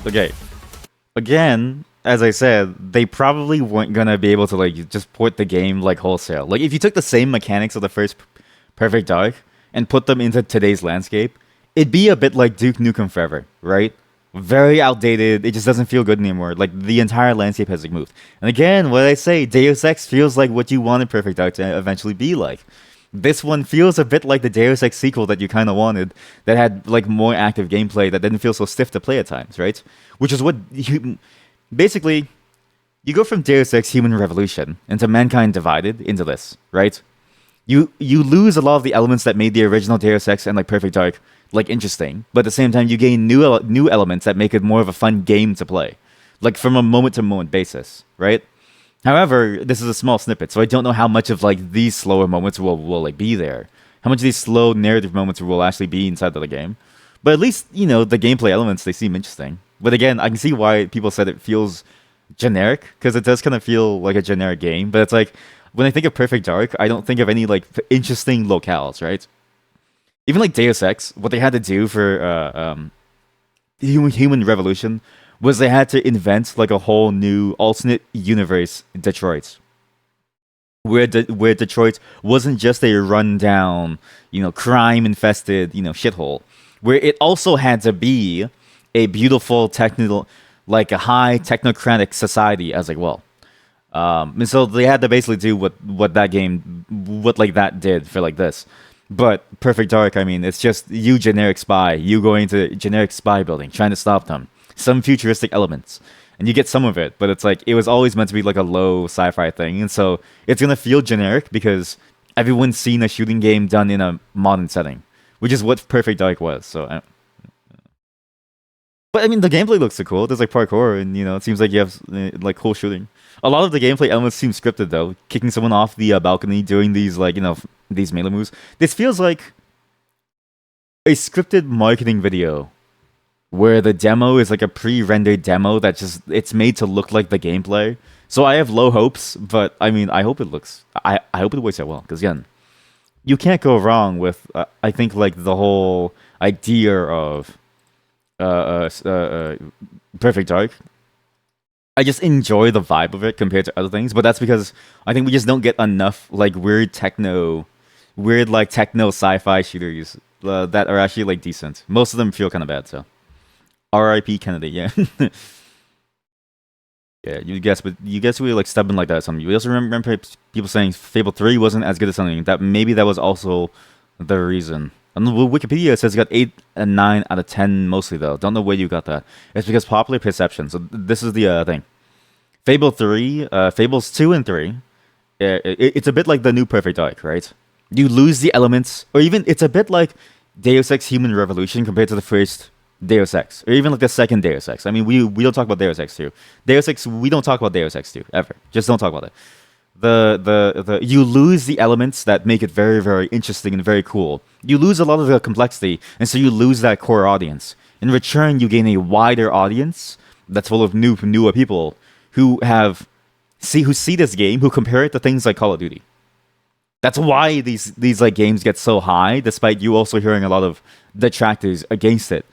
[SPEAKER 1] Okay. Again, as I said, they probably weren't gonna be able to like just port the game like wholesale. Like if you took the same mechanics of the first Perfect Dark and put them into today's landscape, it'd be a bit like Duke Nukem Forever, right? Very outdated. It just doesn't feel good anymore. Like the entire landscape has like moved. And again, what I say, Deus Ex feels like what you wanted Perfect Dark to eventually be like. This one feels a bit like the Deus Ex sequel that you kind of wanted, that had like more active gameplay, that didn't feel so stiff to play at times, right? Which is what basically you go from Deus Ex Human Revolution into Mankind Divided into this, right? You lose a lot of the elements that made the original Deus Ex and like Perfect Dark like interesting, but at the same time you gain new elements that make it more of a fun game to play, like from a moment to moment basis, right? However, this is a small snippet, so I don't know how much of like these slower moments will like be there. How much of these slow narrative moments will actually be inside of the game. But at least, you know, the gameplay elements, they seem interesting. But again, I can see why people said it feels generic, because it does kind of feel like a generic game. But it's like, when I think of Perfect Dark, I don't think of any like interesting locales, right? Even like Deus Ex, what they had to do for Human Revolution was they had to invent like a whole new alternate universe Detroit, where Detroit wasn't just a rundown, you know, crime infested, you know, shithole, where it also had to be a beautiful technical, like a high technocratic society as like well. And so they had to basically do what that did for like this. But Perfect Dark, I mean, it's just you generic spy, you going to generic spy building, trying to stop them. Some futuristic elements, and you get some of it, but it's like it was always meant to be like a low sci-fi thing, and so it's gonna feel generic because everyone's seen a shooting game done in a modern setting, which is what Perfect Dark was. So But I mean, the gameplay looks so cool. There's like parkour, and it seems like you have like cool shooting. A lot of the gameplay elements seem scripted though. Kicking someone off the balcony, doing these like these melee moves. This feels like a scripted marketing video, where the demo is like a pre-rendered demo that it's made to look like the gameplay. So I have low hopes, but I mean, I hope it looks. I hope it works out well, because again, you can't go wrong with. I think like the whole idea of Perfect Dark. I just enjoy the vibe of it compared to other things, but that's because I think we just don't get enough like weird techno sci-fi shooters that are actually like decent. Most of them feel kind of bad, so R.I.P. Kennedy, yeah. Yeah, you guess we were like stubborn like that or something. You also remember people saying Fable 3 wasn't as good as something. Maybe that was also the reason. On Wikipedia, it says it got 8 and 9 out of 10 mostly, though. Don't know where you got that. It's because popular perception. So this is the thing. Fable 3, Fables 2 and 3, it's a bit like the new Perfect Dark, right? You lose the elements, or even it's a bit like Deus Ex Human Revolution compared to the first Deus Ex, or even like the second Deus Ex. I mean, we don't talk about Deus Ex 2. Deus Ex, we don't talk about Deus Ex 2 ever. Just don't talk about it. You lose the elements that make it very, very interesting and very cool. You lose a lot of the complexity, and so you lose that core audience. In return, you gain a wider audience that's full of newer people who see this game, who compare it to things like Call of Duty. That's why these like games get so high, despite you also hearing a lot of detractors against it,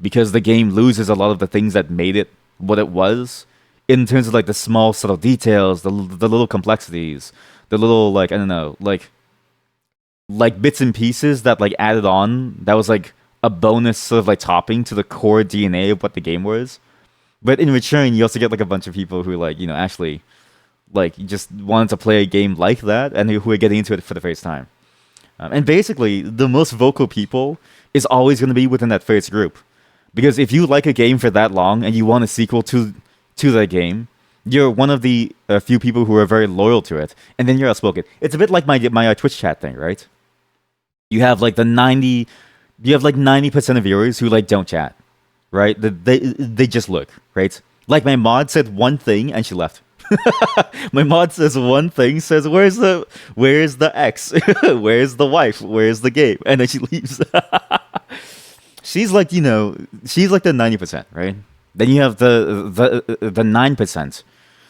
[SPEAKER 1] because the game loses a lot of the things that made it what it was, in terms of like the small subtle details, the little complexities, the little like I don't know, like bits and pieces that like added on. That was like a bonus sort of like topping to the core DNA of what the game was. But in return, you also get like a bunch of people who like actually like just wanted to play a game like that, and who are getting into it for the first time. And basically, the most vocal people is always going to be within that first group, because if you like a game for that long and you want a sequel to that game, you're one of the few people who are very loyal to it, and then you're outspoken. It's a bit like my Twitch chat thing, right? You have like 90% of viewers who like don't chat, right? They just look, right? Like my mod said one thing and she left. My mod says one thing, says where's the X, where's the wife, where's the game, and then she leaves. She's like the 90%, right? Then you have the 9%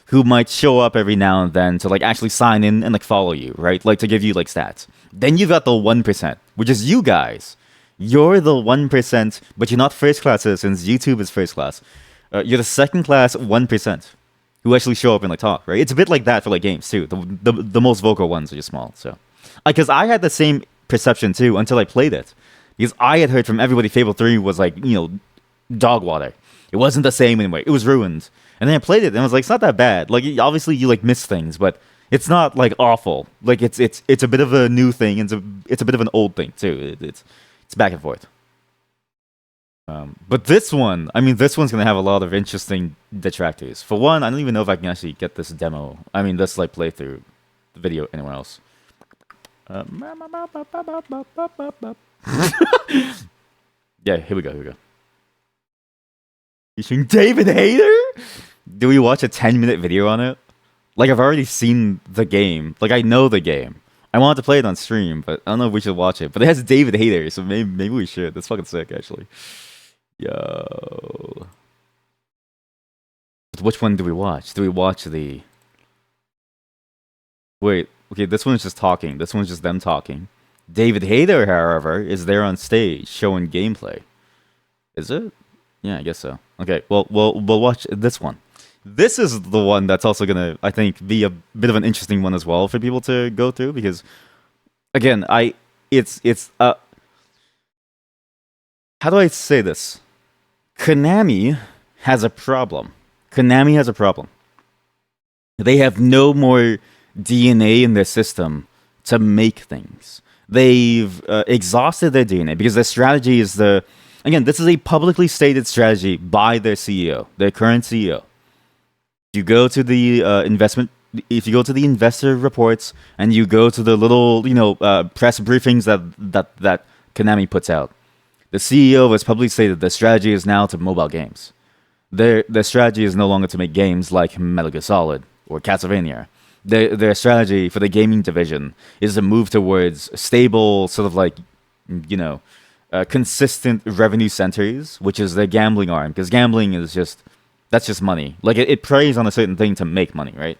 [SPEAKER 1] who might show up every now and then to like actually sign in and like follow you, right? Like to give you like stats. Then you've got the 1%, which is you guys. You're the 1%, but you're not first class citizens. YouTube is first class. You're the second class 1% who actually show up and like talk, right? It's a bit like that for like games too. The most vocal ones are just small. So, because I had the same perception too until I played it, because I had heard from everybody Fable 3 was like dog water. It wasn't the same anyway. It was ruined. And then I played it and I was like, it's not that bad. Like obviously you like miss things, but it's not like awful. Like it's a bit of a new thing, and it's a bit of an old thing too. It's back and forth. But this one's gonna have a lot of interesting detractors. For one, I don't even know if I can actually get this demo. I mean, this like playthrough video anywhere else. Yeah, here we go. Featuring David Hayter? Do we watch a 10-minute video on it? Like, I've already seen the game. Like, I know the game. I wanted to play it on stream, but I don't know if we should watch it. But it has David Hayter, so maybe we should. That's fucking sick, actually. Yo. But which one do we watch? Do we watch the... Wait, okay, this one's just talking. This one's just them talking. David Hayter, however, is there on stage showing gameplay. Is it? Yeah, I guess so. Okay, well, we'll watch this one. This is the one that's also gonna, I think, be a bit of an interesting one as well for people to go through, because, again, it's how do I say this? Konami has a problem. They have no more DNA in their system to make things. They've exhausted their DNA because their strategy is again, this is a publicly stated strategy by their CEO, their current CEO. You go to the if you go to the investor reports and you go to the little, press briefings that Konami puts out, The CEO has publicly stated the strategy is now to mobile games. Their strategy is no longer to make games like Metal Gear Solid or Castlevania. Their strategy for the gaming division is to move towards stable, sort of like, consistent revenue centers, which is their gambling arm. Because gambling is that's just money. Like it preys on a certain thing to make money, right?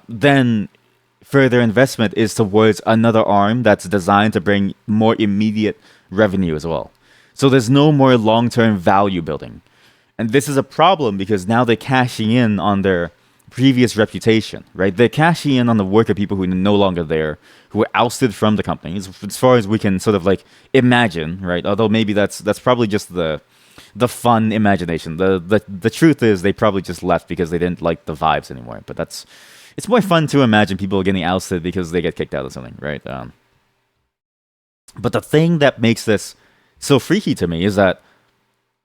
[SPEAKER 1] Then further investment is towards another arm that's designed to bring more immediate revenue as well. So there's no more long-term value building. And this is a problem because now they're cashing in on their previous reputation, right? They're cashing in on the work of people who are no longer there, who were ousted from the company, as far as we can sort of like imagine, right? Although maybe that's probably just the fun imagination. The truth is they probably just left because they didn't like the vibes anymore. But it's more fun to imagine people getting ousted because they get kicked out or something, right? But the thing that makes this so freaky to me is that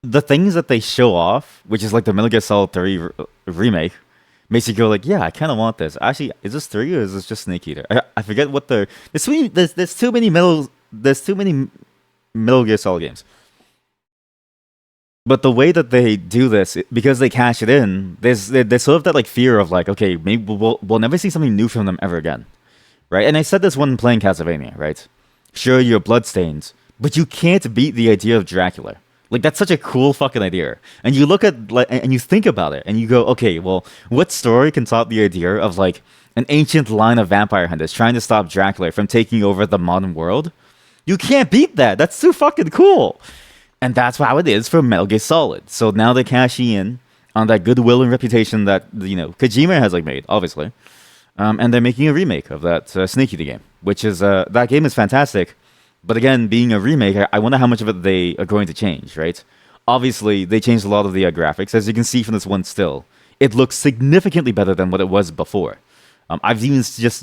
[SPEAKER 1] the things that they show off, which is like the Metal Gear Solid 3 remake, makes you go like, yeah, I kind of want this. Actually, is this 3 or is this just Snake Eater? I forget what there's too many Metal Gear Solid games. But the way that they do this, because they cash it in, there's sort of that like fear of like, okay, maybe we'll never see something new from them ever again, right? And I said this when playing Castlevania, right? Sure, you're bloodstains, but you can't beat the idea of Dracula. Like that's such a cool fucking idea. And you look at like, and you think about it, and you go, okay, well, what story can top the idea of like an ancient line of vampire hunters trying to stop Dracula from taking over the modern world? You can't beat that. That's too fucking cool. And that's how it is for Metal Gear Solid. So now they're cashing in on that goodwill and reputation that Kojima has like made, obviously, and they're making a remake of that Snake Eater game, which is that game is fantastic. But again, being a remake, I wonder how much of it they are going to change, right? Obviously, they changed a lot of the graphics. As you can see from this one still, it looks significantly better than what it was before. I've even just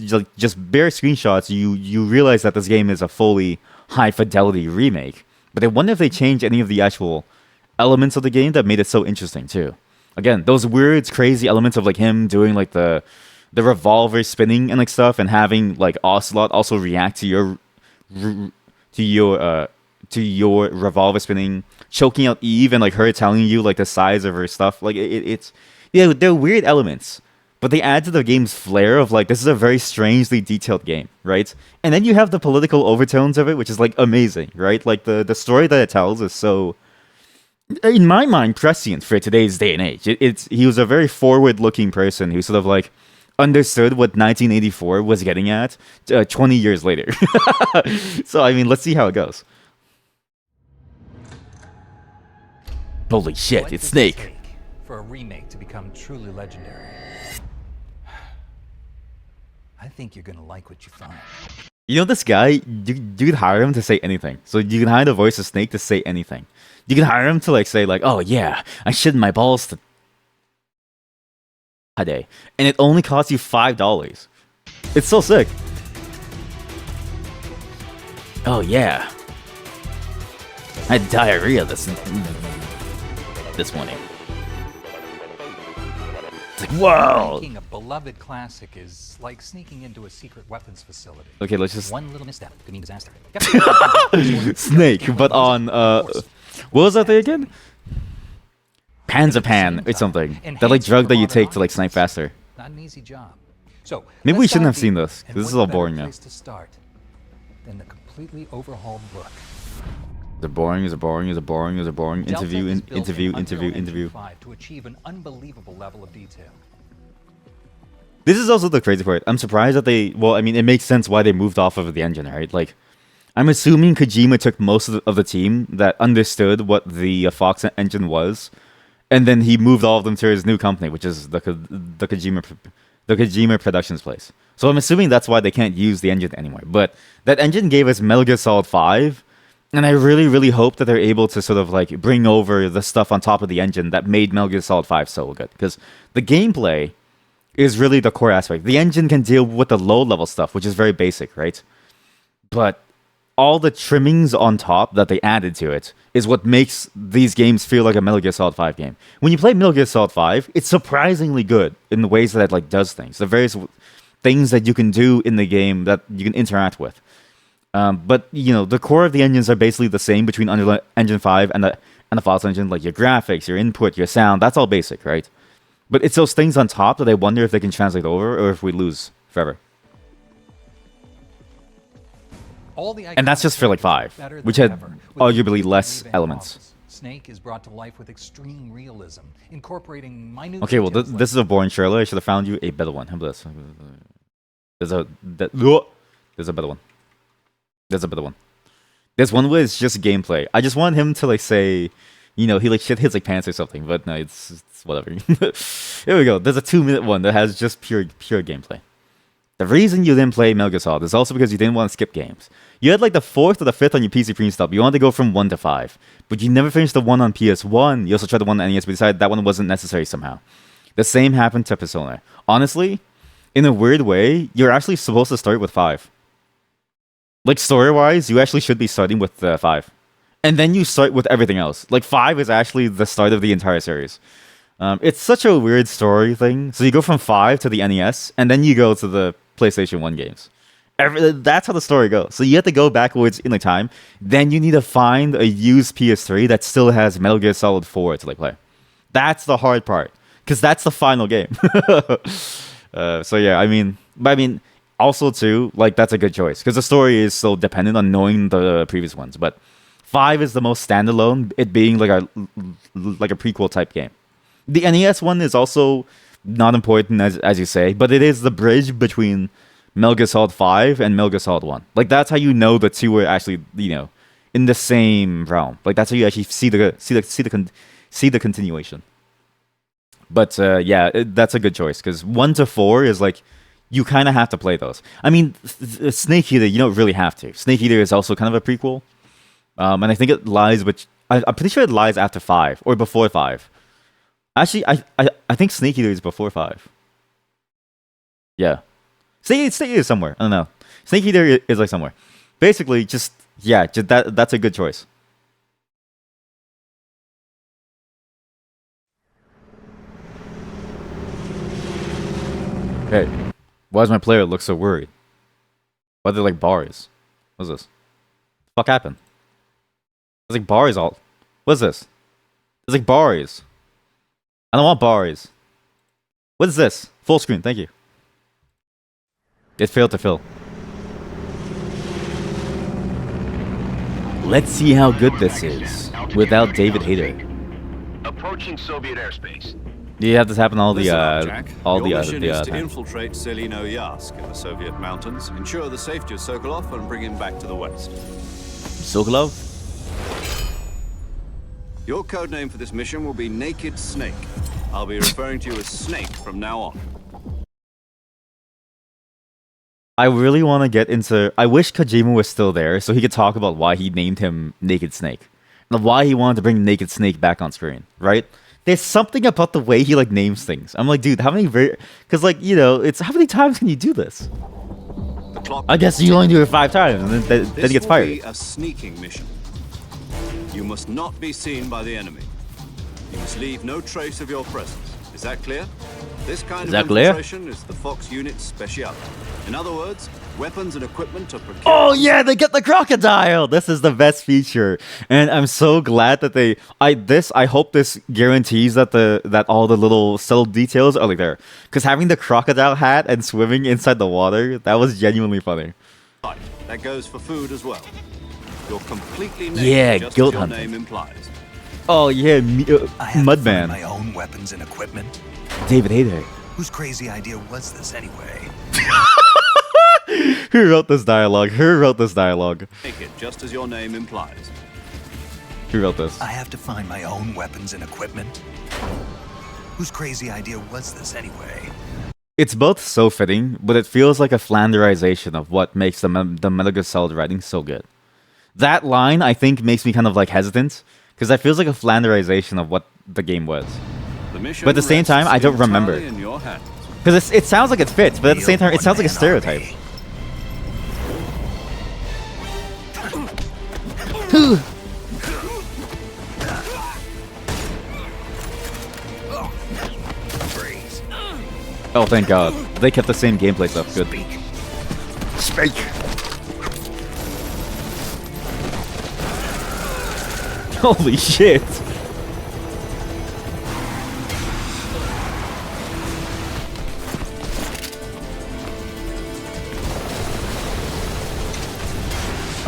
[SPEAKER 1] bare screenshots, you realize that this game is a fully high-fidelity remake. But I wonder if they changed any of the actual elements of the game that made it so interesting, too. Again, those weird, crazy elements of like him doing like the revolver spinning and like stuff, and having like Ocelot also react to your revolver spinning, choking out Eve, and like her telling you like the size of her stuff. Like they're weird elements, but they add to the game's flair of like, this is a very strangely detailed game, right? And then you have the political overtones of it, which is like amazing, right? Like the story that it tells is so, in my mind, prescient for today's day and age. He was a very forward-looking person who sort of like understood what 1984 was getting at 20 years later. So, I mean, let's see how it goes. Holy shit,
[SPEAKER 9] What
[SPEAKER 1] it's
[SPEAKER 9] does it
[SPEAKER 1] Snake.
[SPEAKER 9] take for a remake to become truly legendary? I think you're gonna like what you find.
[SPEAKER 1] You know this guy, you could hire him to say anything. So you can hire the voice of Snake to say anything. You can hire him to like say like, oh yeah, I shit my balls to a day. And it only costs you $5. It's so sick. Oh yeah. I had diarrhea this morning. It's like, whoa!
[SPEAKER 9] Making a beloved classic is like sneaking into a secret weapons facility.
[SPEAKER 1] Okay, let's just
[SPEAKER 9] One little misstep could mean disaster.
[SPEAKER 1] Snake, but on what was that thing again? Panzerpan or something. That like drug that you take to like snipe faster.
[SPEAKER 9] Not an easy job. So
[SPEAKER 1] Maybe we
[SPEAKER 9] let's
[SPEAKER 1] shouldn't
[SPEAKER 9] dive
[SPEAKER 1] have seen
[SPEAKER 9] deep.
[SPEAKER 1] this, 'cause
[SPEAKER 9] And
[SPEAKER 1] this is
[SPEAKER 9] what
[SPEAKER 1] all
[SPEAKER 9] better
[SPEAKER 1] boring now.
[SPEAKER 9] place to start than the completely overhauled book.
[SPEAKER 1] Is it boring? Is it boring? Is it boring? Is it boring? Interview,
[SPEAKER 9] Delta is built in
[SPEAKER 1] interview,
[SPEAKER 9] Unreal
[SPEAKER 1] interview,
[SPEAKER 9] Engine
[SPEAKER 1] interview.
[SPEAKER 9] 5 to achieve an unbelievable level of detail.
[SPEAKER 1] This is also the crazy part. I'm surprised that they. Well, I mean, it makes sense why they moved off of the engine, right? Like, I'm assuming Kojima took most of the team that understood what the Fox engine was, and then he moved all of them to his new company, which is the Kojima Productions place. So I'm assuming that's why they can't use the engine anymore. But that engine gave us Metal Gear Solid 5, and I really, really hope that they're able to sort of like bring over the stuff on top of the engine that made Metal Gear Solid 5 so good. Because the gameplay is really the core aspect. The engine can deal with the low-level stuff, which is very basic, right? But all the trimmings on top that they added to it is what makes these games feel like a Metal Gear Solid 5 game. When you play Metal Gear Solid 5, it's surprisingly good in the ways that it like does things. The various things that you can do in the game that you can interact with. But you know, the core of the engines are basically the same between Unreal Engine 5 and the Fox engine. Like your graphics, your input, your sound, that's all basic, right? But it's those things on top that I wonder if they can translate over or if we lose forever.
[SPEAKER 9] All the
[SPEAKER 1] And that's just for like 5,
[SPEAKER 9] better than
[SPEAKER 1] which had
[SPEAKER 9] ever, with
[SPEAKER 1] arguably
[SPEAKER 9] new
[SPEAKER 1] less
[SPEAKER 9] advanced
[SPEAKER 1] elements.
[SPEAKER 9] models. Snake is brought to life with extreme realism, incorporating minute
[SPEAKER 1] Okay, well,
[SPEAKER 9] details
[SPEAKER 1] this is a boring trailer. I should have found you a better one. How about this? There's a better one. There's a better one. This one was just gameplay. I just want him to like say, you know, he like shit hits like pants or something. But no, it's whatever. Here we go. There's a 2-minute one that has just pure gameplay. The reason you didn't play Metal Gear Solid is also because you didn't want to skip games. You had like the 4th or the 5th on your PC pre-install. You wanted to go from 1 to 5. But you never finished the one on PS1. You also tried the one on NES, but decided that one wasn't necessary somehow. The same happened to Persona. Honestly, in a weird way, you're actually supposed to start with 5. Like story-wise, you actually should be starting with 5. And then you start with everything else. Like 5 is actually the start of the entire series. It's such a weird story thing. So you go from 5 to the NES, and then you go to the PlayStation 1 games. That's how the story goes. So you have to go backwards in the time. Then you need to find a used PS3 that still has Metal Gear Solid 4 to like play. That's the hard part, because that's the final game. So yeah, I mean, also too, like that's a good choice because the story is so dependent on knowing the previous ones. But 5 is the most standalone, it being like a prequel type game. The NES one is also not important as you say, but it is the bridge between Metal Gear Solid 5 and Metal Gear Solid 1. Like that's how you know the two are actually, you know, in the same realm. Like that's how you actually see the continuation. But yeah, that's a good choice because 1 to 4 is like you kind of have to play those. I mean, Snake Eater, you don't really have to. Snake Eater is also kind of a prequel, and I think it lies, which I'm pretty sure it lies after 5 or before 5. Actually, I think Snake Eater is before 5. Yeah. Snake Eater is somewhere. I don't know. Snake Eater is like somewhere. Basically, just that's a good choice. Hey, why does my player look so worried? Why are there like bars? What's this? What the fuck happened? There's like bars all. What's this? There's like bars. I don't want bars. What is this? Full screen, thank you. It failed to fill. Let's see how good this is without David Hayter.
[SPEAKER 10] Approaching Soviet airspace.
[SPEAKER 1] You have this happen all the
[SPEAKER 11] mission is to infiltrate Selino Yask in the Soviet mountains, ensure the safety of Sokolov, and bring him back to the west.
[SPEAKER 1] Sokolov?
[SPEAKER 11] Your codename for this mission will be Naked Snake. I'll be referring to you as Snake from now on.
[SPEAKER 1] I really want to get into... I wish Kojima was still there so he could talk about why he named him Naked Snake. And why he wanted to bring Naked Snake back on screen, right? There's something about the way he like names things. I'm like, dude, how many... Because like, you know, it's... How many times can you do this? I guess you only do it 5 times and then he gets fired.
[SPEAKER 11] This will be a sneaking mission. You must not be seen by the enemy. You must leave no trace of your presence. Is that clear? This kind of infiltration is the Fox Unit's speciality. In other words, weapons and equipment are procured.
[SPEAKER 1] Oh yeah, they get the crocodile. This is the best feature, and I'm so glad that they. I hope this guarantees that all the little subtle details are like there. Because having the crocodile hat and swimming inside the water, that was genuinely funny.
[SPEAKER 11] Right, that goes for food as well. You're completely naked, just
[SPEAKER 1] guilt
[SPEAKER 11] as your
[SPEAKER 1] hunting.
[SPEAKER 11] name implies.
[SPEAKER 1] Oh yeah, Mudman.
[SPEAKER 12] My own weapons and equipment.
[SPEAKER 1] David Hayter.
[SPEAKER 12] Whose crazy idea was this anyway?
[SPEAKER 1] Who wrote this dialogue?
[SPEAKER 11] Naked, just as your name implies.
[SPEAKER 1] Who wrote this?
[SPEAKER 12] I have to find my own weapons and equipment. Whose crazy idea was this anyway?
[SPEAKER 1] It's both so fitting, but it feels like a Flanderization of what makes the Metal Gear Solid writing so good. That line, I think, makes me kind of like hesitant, because that feels like a Flanderization of what the game was. But at the same time, I don't remember. Because it sounds like it fits, but at the same time, it sounds like a stereotype. Oh, thank God. They kept the same gameplay stuff. Good. Speak.
[SPEAKER 12] Speak.
[SPEAKER 1] Speak. Oh, thank God. They kept the same gameplay stuff. Good. Oh, thank God. They kept the same gameplay stuff. Good. Speak. Oh, thank God. They kept the same gameplay stuff. Good. Speak. Holy shit!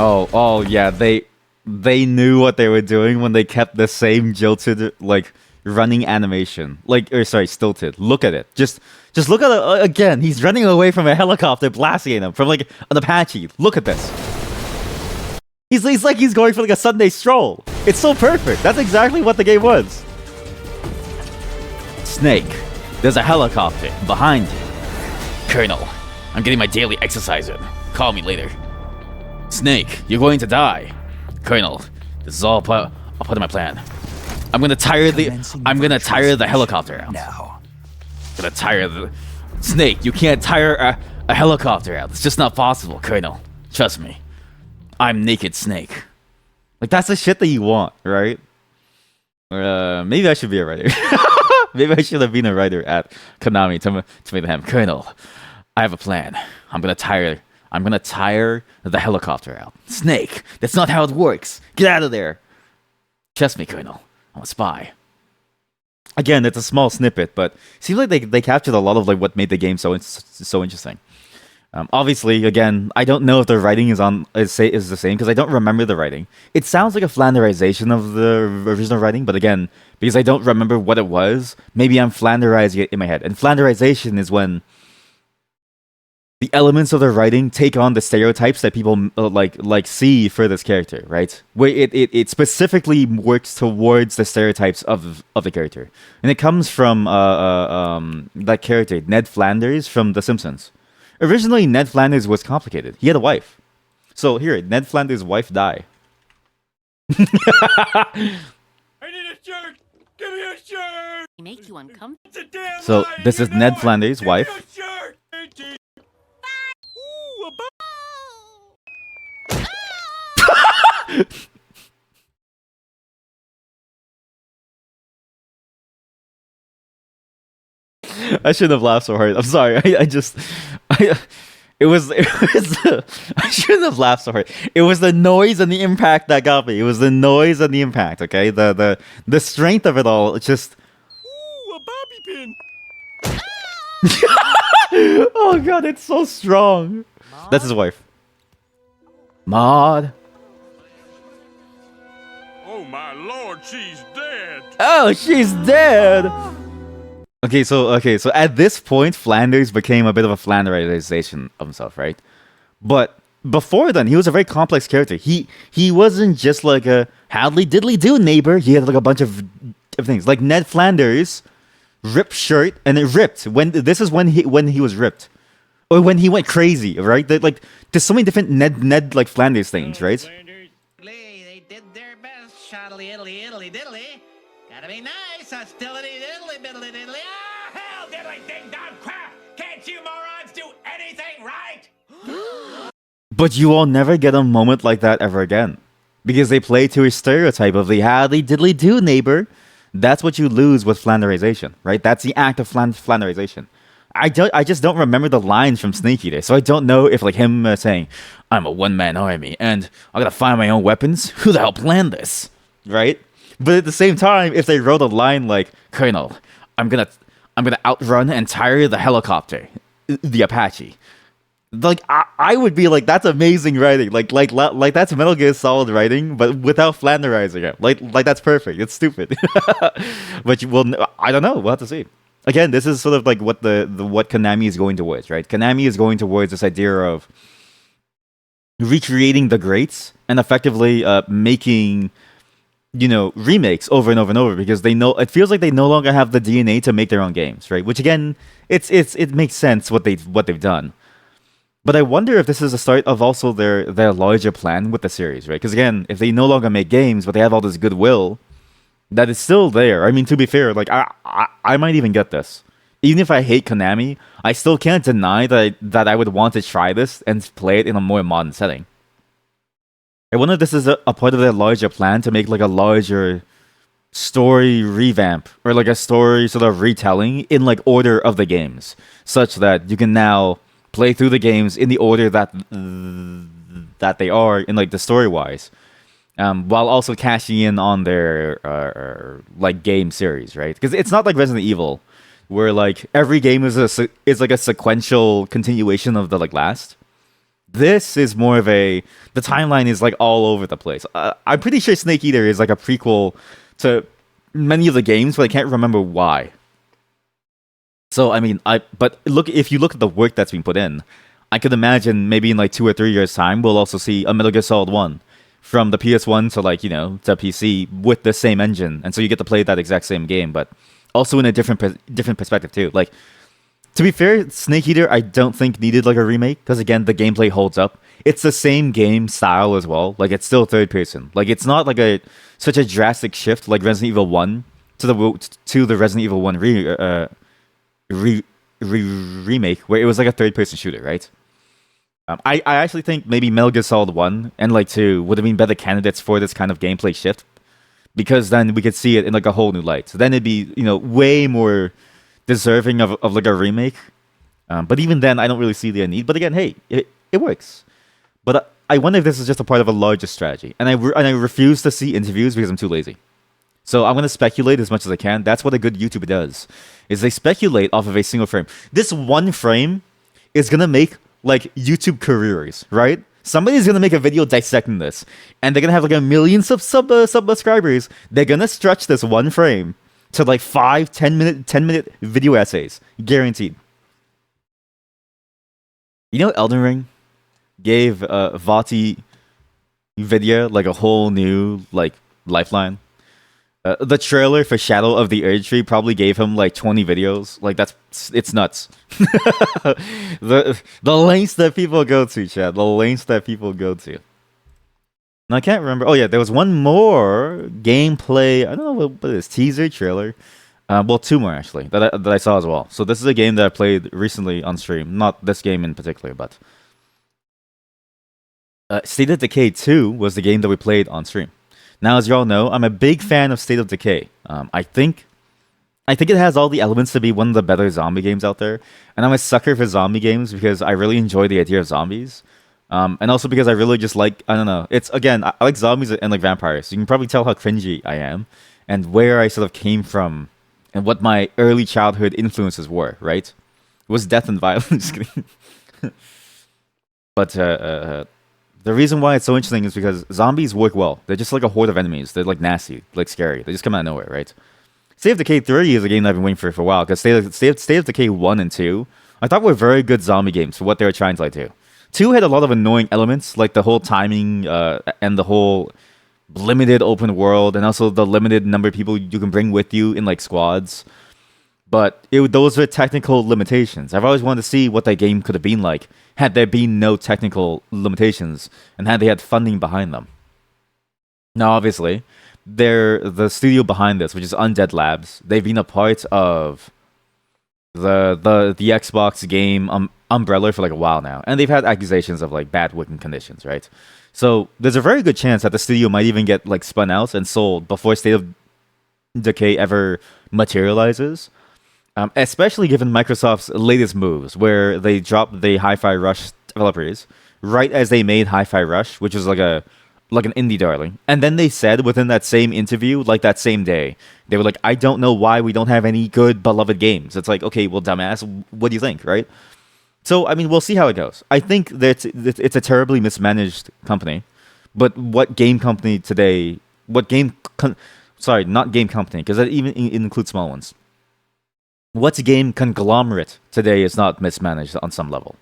[SPEAKER 1] Oh yeah, they knew what they were doing when they kept the same jilted, like, running animation. Like, or sorry, stilted. Look at it. Just look at it again. He's running away from a helicopter blasting at him from like an Apache. Look at this. He's like he's going for like a Sunday stroll. It's so perfect. That's exactly what the game was. Snake, there's a helicopter behind you. Colonel, I'm getting my daily exercise in. Call me later. Snake, you're going to die. Colonel, this is all I'll put in my plan. I'm gonna tire the helicopter out.
[SPEAKER 12] Now.
[SPEAKER 1] Gonna tire the Snake. You can't tire a helicopter out. It's just not possible, Colonel. Trust me. I'm Naked Snake. Like, that's the shit that you want, right? Maybe I should be a writer. Maybe I should have been a writer at Konami to make them. Colonel, I have a plan. I'm gonna tire the helicopter out. Snake, that's not how it works. Get out of there. Trust me, Colonel. I'm a spy. Again, it's a small snippet, but it seems like they captured a lot of like what made the game so interesting. Obviously, again, I don't know if the writing is the same because I don't remember the writing. It sounds like a flanderization of the original writing, but again, because I don't remember what it was, maybe I'm flanderizing it in my head. And flanderization is when the elements of the writing take on the stereotypes that people like see for this character, right? Where it specifically works towards the stereotypes of the character, and it comes from that character Ned Flanders from The Simpsons. Originally, Ned Flanders was complicated. He had a wife. So here, Ned Flanders' wife died.
[SPEAKER 13] I need a shirt. Give me a shirt.
[SPEAKER 14] Make you uncomfortable.
[SPEAKER 1] So this is Ned Flanders' wife. I shouldn't have laughed so hard. I'm sorry. I shouldn't have laughed so hard. It was the noise and the impact that got me. It was the noise and the impact. Okay, the strength of it all. It's just.
[SPEAKER 13] Ooh, a bobby pin.
[SPEAKER 1] Oh god, it's so strong. Maud? That's his wife. Maud.
[SPEAKER 13] Oh my lord, she's dead.
[SPEAKER 1] Oh, she's dead. Okay, so at this point, Flanders became a bit of a Flanderization of himself, right? But before then, he was a very complex character. He wasn't just like a howdy diddly do neighbor. He had like a bunch of things, like Ned Flanders, ripped shirt, and it ripped when he was ripped, or when he went crazy, right? Like there's so many different Ned like Flanders things, right?
[SPEAKER 15] They did their best. Shoddily iddly iddly diddly. Gotta be nice. Hostility diddly biddly diddly. Ah, hell diddly ding dong crap. Can't you morons do anything right?
[SPEAKER 1] But you will never get a moment like that ever again, because they play to a stereotype of the howdy diddly do neighbor. That's what you lose with Flanderization, right? That's the act of Flanderization. I just don't remember the lines from Snake Eater, so I don't know if like him saying, "I'm a one-man army and I gotta find my own weapons." Who the hell planned this, right? But at the same time, if they wrote a line like, "Colonel, I'm gonna outrun and tire the helicopter, the Apache," like I would be like, "That's amazing writing." Like that's Metal Gear Solid writing, but without Flanderizing it. Like that's perfect. It's stupid, but I don't know. We'll have to see. Again, this is sort of like what what Konami is going towards, right? Konami is going towards this idea of recreating the greats and effectively making, remakes over and over and over, because they know it feels like they no longer have the DNA to make their own games, right? Which again, it makes sense what they've done. But I wonder if this is the start of also their larger plan with the series, right? Because again, if they no longer make games, but they have all this goodwill that is still there. I mean, to be fair, like I might even get this. Even if I hate Konami, I still can't deny that I would want to try this and play it in a more modern setting. I wonder if this is a part of their larger plan to make like a larger story revamp, or like a story sort of retelling in like order of the games, such that you can now play through the games in the order that they are in like the story wise. while also cashing in on their like game series, right? Because it's not like Resident Evil, where like every game is like a sequential continuation of the like last. This is more of the timeline is like all over the place. I'm pretty sure Snake Eater is like a prequel to many of the games, but I can't remember why. So I mean, if you look at the work that's been put in, I could imagine maybe in like 2 or 3 years' time, we'll also see a Metal Gear Solid 1 from the PS1 to like, to PC with the same engine, and so you get to play that exact same game, but also in a different perspective too. Like, to be fair, Snake Eater I don't think needed like a remake, because again, the gameplay holds up. It's the same game style as well. Like, it's still third person. Like, it's not like such a drastic shift like Resident Evil 1 to the Resident Evil 1 remake, where it was like a third person shooter, right? I actually think maybe Metal Gear Solid 1 and like 2 would have been better candidates for this kind of gameplay shift, because then we could see it in like a whole new light. So then it'd be, way more deserving of like a remake. But even then, I don't really see the need. But again, hey, it works. But I wonder if this is just a part of a larger strategy. And I refuse to see interviews because I'm too lazy. So I'm going to speculate as much as I can. That's what a good YouTuber does, is they speculate off of a single frame. This one frame is going to make like YouTube careers, right? Somebody's going to make a video dissecting this, and they're going to have like a million subscribers. They're going to stretch this one frame to like 5-10 minute video essays, guaranteed. Elden Ring gave Vati Vidya like a whole new like lifeline. The trailer for Shadow of the Erdtree probably gave him like 20 videos. Like, it's nuts. the lengths that people go to, Chad. The lengths that people go to. And I can't remember. Oh yeah, there was one more gameplay. I don't know what it is. Teaser, trailer. Well, 2 more actually that I saw as well. So this is a game that I played recently on stream. Not this game in particular, but State of Decay 2 was the game that we played on stream. Now, as you all know, I'm a big fan of State of Decay. I think it has all the elements to be one of the better zombie games out there. And I'm a sucker for zombie games because I really enjoy the idea of zombies. And also because I really just like, I don't know. It's, again, I like zombies and like vampires. You can probably tell how cringy I am and where I sort of came from and what my early childhood influences were, right? It was death and violence. But the reason why it's so interesting is because zombies work well. They're just like a horde of enemies. They're like nasty, like scary. They just come out of nowhere, right? State of Decay 3 is a game that I've been waiting for a while, because State of Decay 1 and 2 I thought were very good zombie games for what they were trying to like do. 2 had a lot of annoying elements, like the whole timing and the whole limited open world, and also the limited number of people you can bring with you in like squads. But those were technical limitations. I've always wanted to see what that game could have been like had there been no technical limitations and had they had funding behind them. Now, obviously, the studio behind this, which is Undead Labs, they've been a part of the Xbox game umbrella for like a while now, and they've had accusations of like bad working conditions, right? So there's a very good chance that the studio might even get like spun out and sold before State of Decay ever materializes. Especially given Microsoft's latest moves, where they dropped the Hi-Fi Rush developers right as they made Hi-Fi Rush, which is like an indie darling. And then they said within that same interview, like that same day, they were like, I don't know why we don't have any good beloved games. It's like, okay, well, dumbass, what do you think, right? So, I mean, we'll see how it goes. I think that it's a terribly mismanaged company, but what game company today, sorry, not game company, because that even includes small ones. What's game conglomerate today is not mismanaged on some level.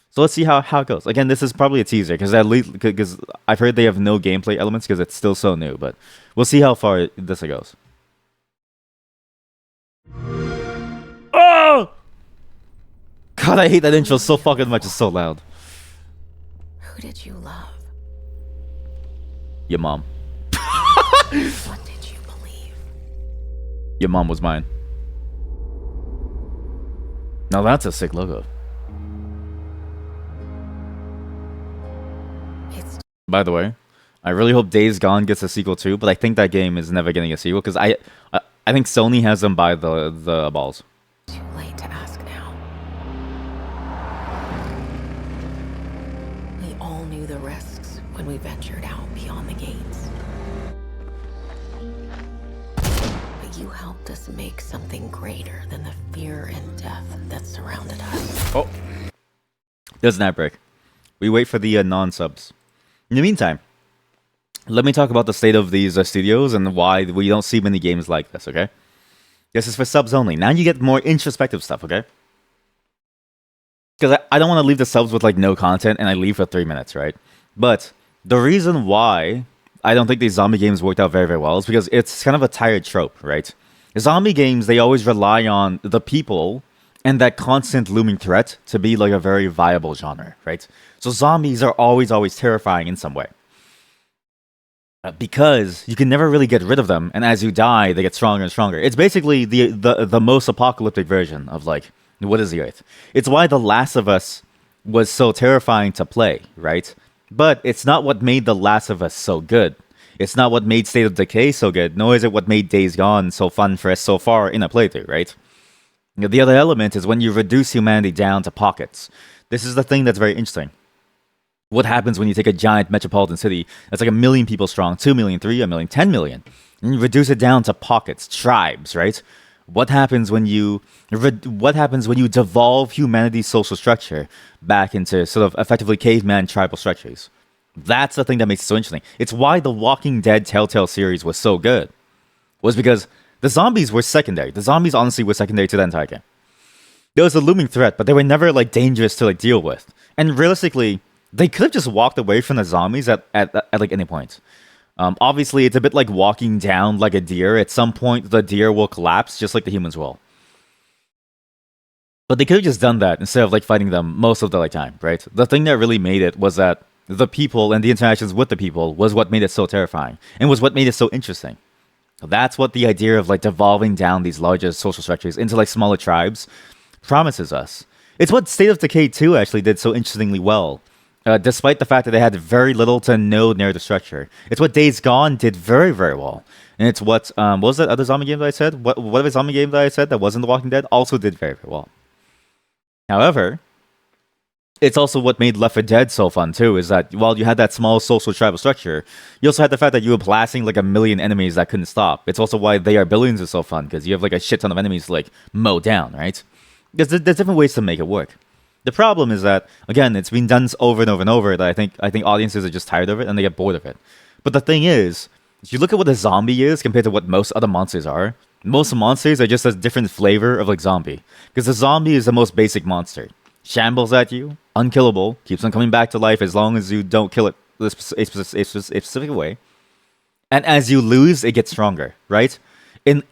[SPEAKER 1] So let's see how it goes. Again, this is probably a teaser because I've heard they have no gameplay elements because it's still so new. But we'll see how far this goes. Oh! God, I hate that intro so fucking much. It's so loud.
[SPEAKER 6] Who did you love?
[SPEAKER 1] Your mom.
[SPEAKER 6] What did you believe?
[SPEAKER 1] Your mom was mine. Now that's a sick logo. By the way, I really hope Days Gone gets a sequel too, but I think that game is never getting a sequel because I think Sony has them by the balls.
[SPEAKER 6] Too late to ask now. We all knew the risks when we ventured out beyond the gates. make something greater than the fear and death that surrounded us.
[SPEAKER 1] Oh. There's an ad break. We wait for the non-subs. In the meantime, let me talk about the state of these studios and why we don't see many games like this, okay? This is for subs only. Now you get more introspective stuff, okay? Because I don't want to leave the subs with like no content and I leave for 3 minutes, right? But the reason why I don't think these zombie games worked out very, very well is because it's kind of a tired trope, right? Zombie games, they always rely on the people and that constant looming threat to be like a very viable genre, right? So zombies are always terrifying in some way. Because you can never really get rid of them, and as you die, they get stronger and stronger. It's basically the most apocalyptic version of like, what is the Earth? It's why The Last of Us was so terrifying to play, right? But it's not what made The Last of Us so good. It's not what made State of Decay so good, nor is it what made Days Gone so fun for us so far in a playthrough, right? The other element is when you reduce humanity down to pockets. This is the thing that's very interesting. What happens when you take a giant metropolitan city that's like 1 million people strong, 2 million, 3 million, 10 million, and you reduce it down to pockets, tribes, right? What happens when you devolve humanity's social structure back into sort of effectively caveman tribal structures? That's the thing that makes it so interesting. It's why the Walking Dead Telltale series was so good. Was because the zombies were secondary. The zombies honestly were secondary to the entire game. There was a looming threat, but they were never like dangerous to like deal with. And realistically, they could have just walked away from the zombies at like any point. Obviously, it's a bit like walking down like a deer. At some point, the deer will collapse, just like the humans will. But they could have just done that instead of like fighting them most of the like time, right? The thing that really made it was that the people and the interactions with the people was what made it so terrifying, and was what made it so interesting. That's what the idea of like devolving down these larger social structures into like smaller tribes promises us. It's what State of Decay 2 actually did so interestingly well. Despite the fact that they had very little to no narrative structure. It's what Days Gone did very, very well. And it's what was that other zombie game that I said? What other zombie game that I said that wasn't The Walking Dead also did very, very well. However, it's also what made Left 4 Dead so fun too, is that while you had that small social tribal structure, you also had the fact that you were blasting like 1 million enemies that couldn't stop. It's also why They Are Billions is so fun, because you have like a shit ton of enemies to like mow down, right? There's different ways to make it work. The problem is that, again, it's been done over and over and over that I think audiences are just tired of it and they get bored of it. But the thing is, if you look at what a zombie is compared to what most other monsters are, most monsters are just a different flavor of like zombie. Because the zombie is the most basic monster. Shambles at you, unkillable, keeps on coming back to life as long as you don't kill it a specific way. And as you lose, it gets stronger, right? In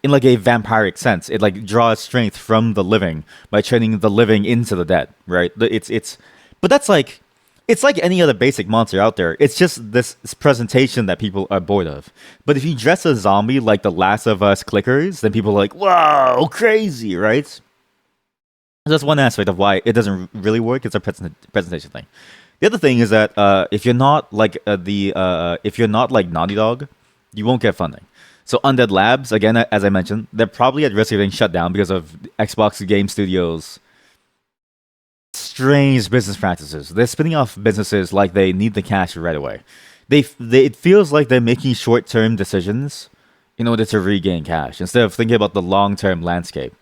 [SPEAKER 1] like a vampiric sense, it like draws strength from the living by turning the living into the dead, right? But that's like, it's like any other basic monster out there. It's just this presentation that people are bored of. But if you dress a zombie like the Last of Us clickers, then people are like, whoa, crazy, right? That's one aspect of why it doesn't really work. It's a presentation thing. The other thing is that if you're not like if you're not like Naughty Dog, you won't get funding. So Undead Labs, again, as I mentioned, they're probably at risk of getting shut down because of Xbox Game Studios' strange business practices. They're spinning off businesses like they need the cash right away. It feels like they're making short-term decisions in order to regain cash instead of thinking about the long-term landscape.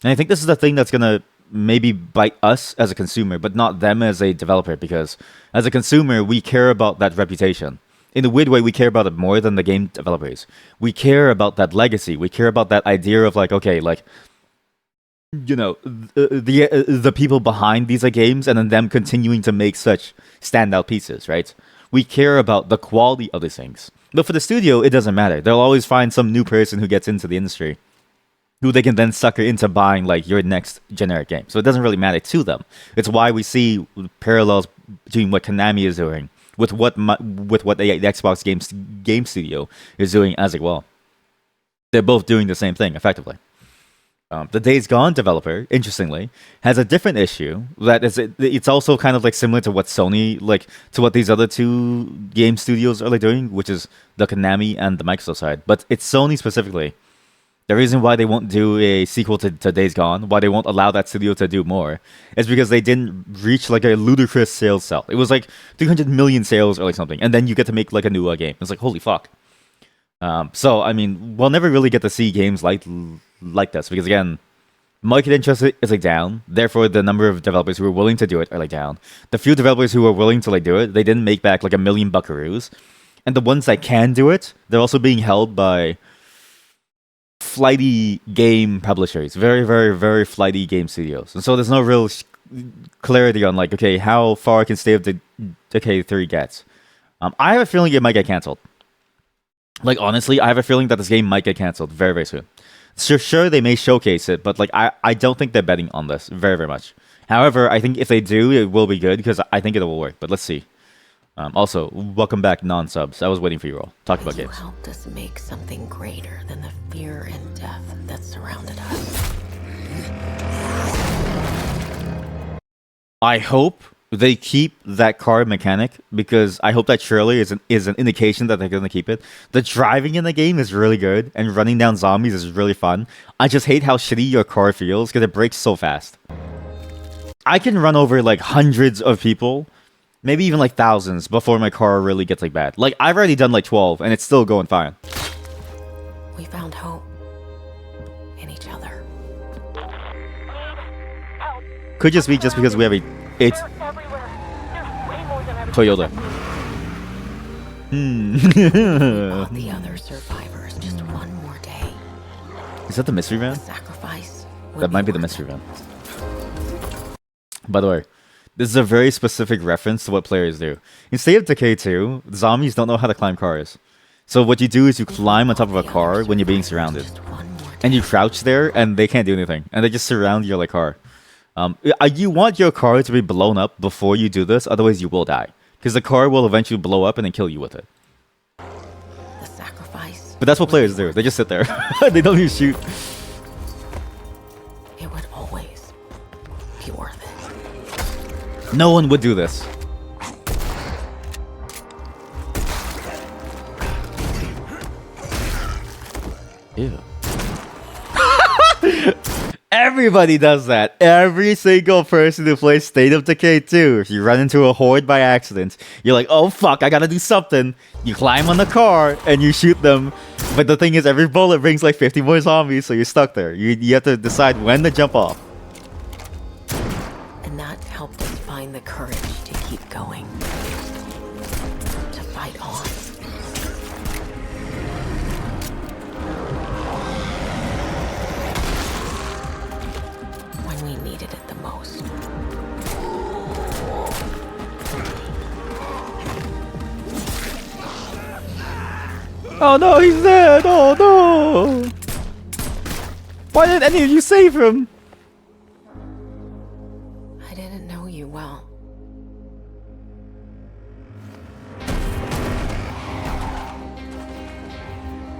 [SPEAKER 1] And I think this is the thing that's going to maybe bite us as a consumer, but not them as a developer, because as a consumer, we care about that reputation. In a weird way, we care about it more than the game developers. We care about that legacy. We care about that idea of like, okay, like, you know, the people behind these games, and then them continuing to make such standout pieces, right? We care about the quality of these things. But for the studio, it doesn't matter. They'll always find some new person who gets into the industry, who they can then sucker into buying like your next generic game. So it doesn't really matter to them. It's why we see parallels between what Konami is doing with what the Xbox game studio is doing as well. They're both doing the same thing effectively. The Days Gone developer, interestingly, has a different issue that is it's also kind of like similar to what Sony, like to what these other two game studios are like doing, which is the Konami and the Microsoft side. But it's Sony specifically. The reason why they won't do a sequel to Days Gone, why they won't allow that studio to do more, is because they didn't reach like a ludicrous sales sell. It was like 300 million sales or like something, and then you get to make like a new game. It's like, holy fuck. So I mean, we'll never really get to see games like this because again, market interest is like down. Therefore, the number of developers who are willing to do it are like down. The few developers who are willing to like do it, they didn't make back like $1 million buckaroos, and the ones that can do it, they're also being held by flighty game publishers, very, very, very flighty game studios. And so there's no real clarity on like, okay, how far can State of Decay 3 get? I have a feeling it might get canceled. Like honestly, I have a feeling that this game might get canceled very, very soon. Sure, they may showcase it, but like I don't think they're betting on this very, very much. However, I think if they do, it will be good because I think it will work. But let's see. Also, welcome back, non-subs. I was waiting for you all. Talk about games.
[SPEAKER 6] You helped us make something greater than the fear and death that surrounded us.
[SPEAKER 1] I hope they keep that car mechanic because I hope that surely is an indication that they're gonna keep it. The driving in the game is really good, and running down zombies is really fun. I just hate how shitty your car feels because it breaks so fast. I can run over like hundreds of people, maybe even like thousands, before my car really gets like bad. Like I've already done like 12, and it's still going fine.
[SPEAKER 6] We found hope in each other.
[SPEAKER 1] Could just be because we have a Toyota.
[SPEAKER 6] The other survivors just one more day.
[SPEAKER 1] Is that the mystery van?
[SPEAKER 6] Sacrifice.
[SPEAKER 1] That might be the mystery van. By the way, this is a very specific reference to what players do. In State of Decay 2, zombies don't know how to climb cars. So what you do is you climb on top of a car when you're being surrounded. And you crouch there, and they can't do anything. And they just surround your like car. You want your car to be blown up before you do this, otherwise you will die. Because the car will eventually blow up and then kill you with it.
[SPEAKER 6] The sacrifice.
[SPEAKER 1] But that's what players do. They just sit there. They don't even shoot.
[SPEAKER 6] It would always be worth it.
[SPEAKER 1] No one would do this. Ew. Everybody does that. Every single person who plays State of Decay 2. If you run into a horde by accident, you're like, oh fuck, I gotta do something. You climb on the car and you shoot them. But the thing is, every bullet brings like 50 more zombies, so you're stuck there. You have to decide when to jump off.
[SPEAKER 6] And that helped us find the courage to keep going. To fight on. When we needed it the most.
[SPEAKER 1] Oh no, he's dead! Oh no! Why didn't any of you save him?
[SPEAKER 6] I didn't know you well.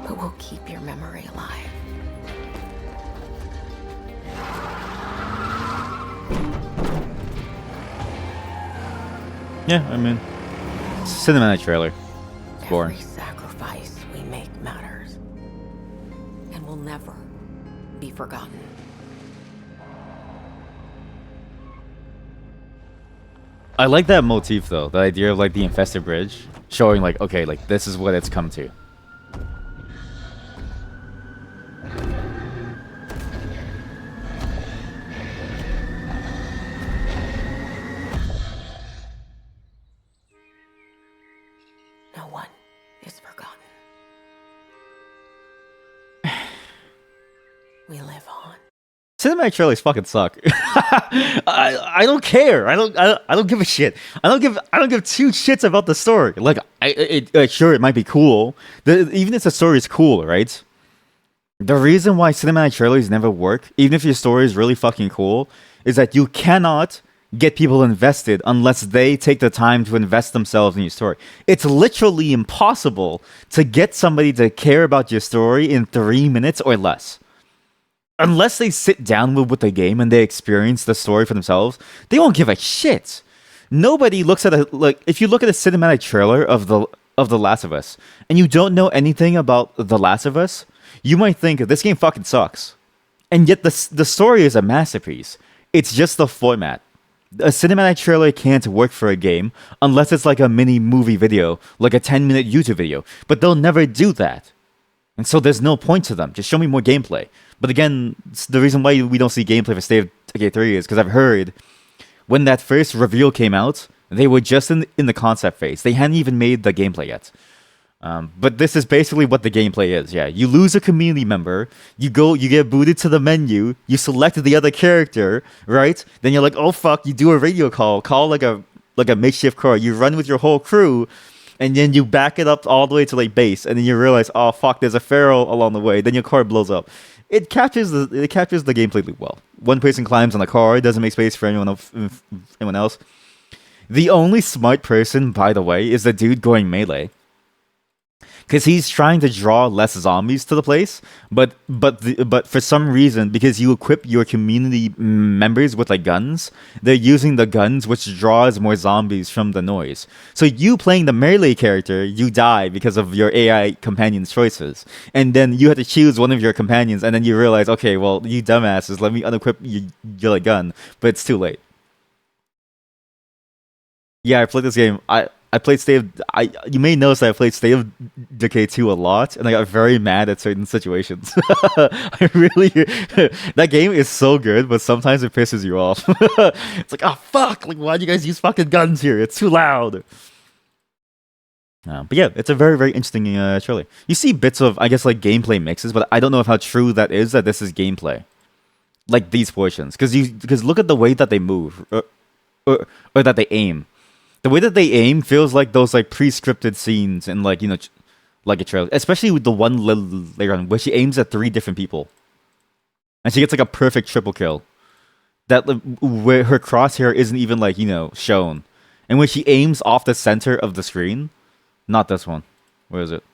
[SPEAKER 6] But we'll keep your memory alive.
[SPEAKER 1] Yeah, I mean, cinematic trailer. It's boring.
[SPEAKER 6] Every sacrifice we make matters. And will never be forgotten.
[SPEAKER 1] I like that motif though, the idea of like the infested bridge, showing like, okay, like this is what it's come to.
[SPEAKER 6] No one is forgotten. We live on.
[SPEAKER 1] Cinematic trailers fucking suck. I don't care. I don't give a shit. I don't give two shits about the story. Like sure it might be cool. Even if the story is cool, right? The reason why cinematic trailers never work, even if your story is really fucking cool, is that you cannot get people invested unless they take the time to invest themselves in your story. It's literally impossible to get somebody to care about your story in 3 minutes or less. Unless they sit down with the game and they experience the story for themselves, they won't give a shit. Nobody looks at if you look at a cinematic trailer of The Last of Us and you don't know anything about The Last of Us, you might think this game fucking sucks. And yet the story is a masterpiece. It's just the format. A cinematic trailer can't work for a game unless it's like a mini movie video, like a 10-minute YouTube video. But they'll never do that. And so there's no point to them. Just show me more gameplay. But again, the reason why we don't see gameplay for State of Decay 3 is because I've heard when that first reveal came out, they were just in the concept phase. They hadn't even made the gameplay yet. But this is basically what the gameplay is. Yeah, you lose a community member, you get booted to the menu, you select the other character, right? Then you're like, oh fuck, you do a radio call like a makeshift car. You run with your whole crew, and then you back it up all the way to like base, and then you realize, oh fuck, there's a feral along the way. Then your car blows up. It captures the gameplay really well. One person climbs on the car, it doesn't make space for anyone else. The only smart person, by the way, is the dude going melee. Because he's trying to draw less zombies to the place, but for some reason, because you equip your community members with like guns, they're using the guns which draws more zombies from the noise. So you playing the melee character, you die because of your AI companion's choices, and then you have to choose one of your companions, and then you realize, okay, well, you dumbasses, let me unequip your like gun, but it's too late. Yeah, I played this game. I played you may notice that I played State of Decay 2 a lot, and I got very mad at certain situations. I really that game is so good, but sometimes it pisses you off. It's like, oh fuck, like why'd you guys use fucking guns here? It's too loud. But yeah, it's a very, very interesting trailer. You see bits of, I guess, like gameplay mixes, but I don't know how true that is, that this is gameplay. Like these portions. Because look at the way that they move. Or that they aim. The way that they aim feels like those like pre-scripted scenes in like, you know, like a trailer. Especially with the one later on where she aims at 3 different people. And she gets like a perfect triple kill. That where her crosshair isn't even like, you know, shown. And when she aims off the center of the screen, not this one. Where is it?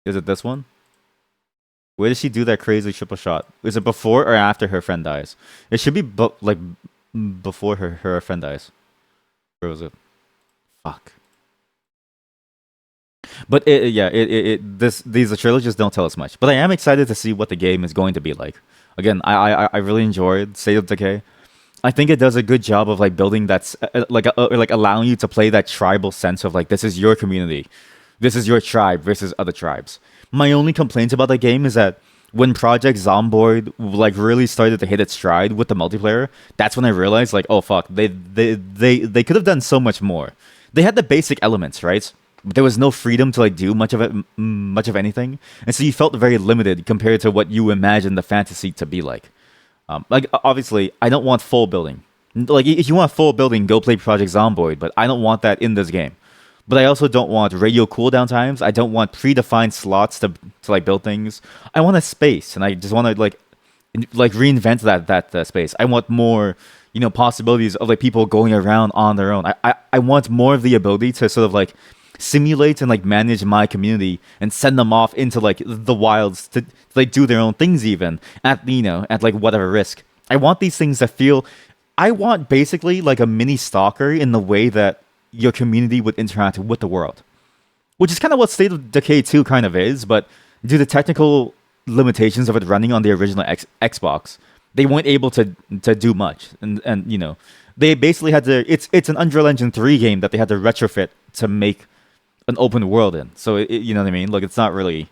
[SPEAKER 1] Is it this one? Where does she do that crazy triple shot? Is it before or after her friend dies? It should be like before her friend dies. Where was it? Fuck. But these trailers just don't tell us much. But I am excited to see what the game is going to be like. Again, I really enjoyed State of Decay. I think it does a good job of like building that like allowing you to play that tribal sense of like, this is your community, this is your tribe versus other tribes. My only complaint about the game is that when Project Zomboid like really started to hit its stride with the multiplayer, that's when I realized like, oh fuck, they could have done so much more. They had the basic elements, right? But there was no freedom to like do much of anything, and so you felt very limited compared to what you imagined the fantasy to be like. Like obviously, I don't want full building. Like if you want full building, go play Project Zomboid, but I don't want that in this game. But I also don't want radio cooldown times. I don't want predefined slots to like build things. I want a space, and I just want to like reinvent that space. I want more, you know, possibilities of like people going around on their own. I want more of the ability to sort of like simulate and like manage my community and send them off into like the wilds to like do their own things, even at, you know, at like whatever risk. I want these things to feel. I want basically like a mini stalker in the way that your community would interact with the world, which is kind of what State of Decay 2 kind of is, but due to technical limitations of it running on the original Xbox, they weren't able to do much, and you know, they basically had to. It's an Unreal Engine 3 game that they had to retrofit to make an open world in. So you know what I mean? Like it's not really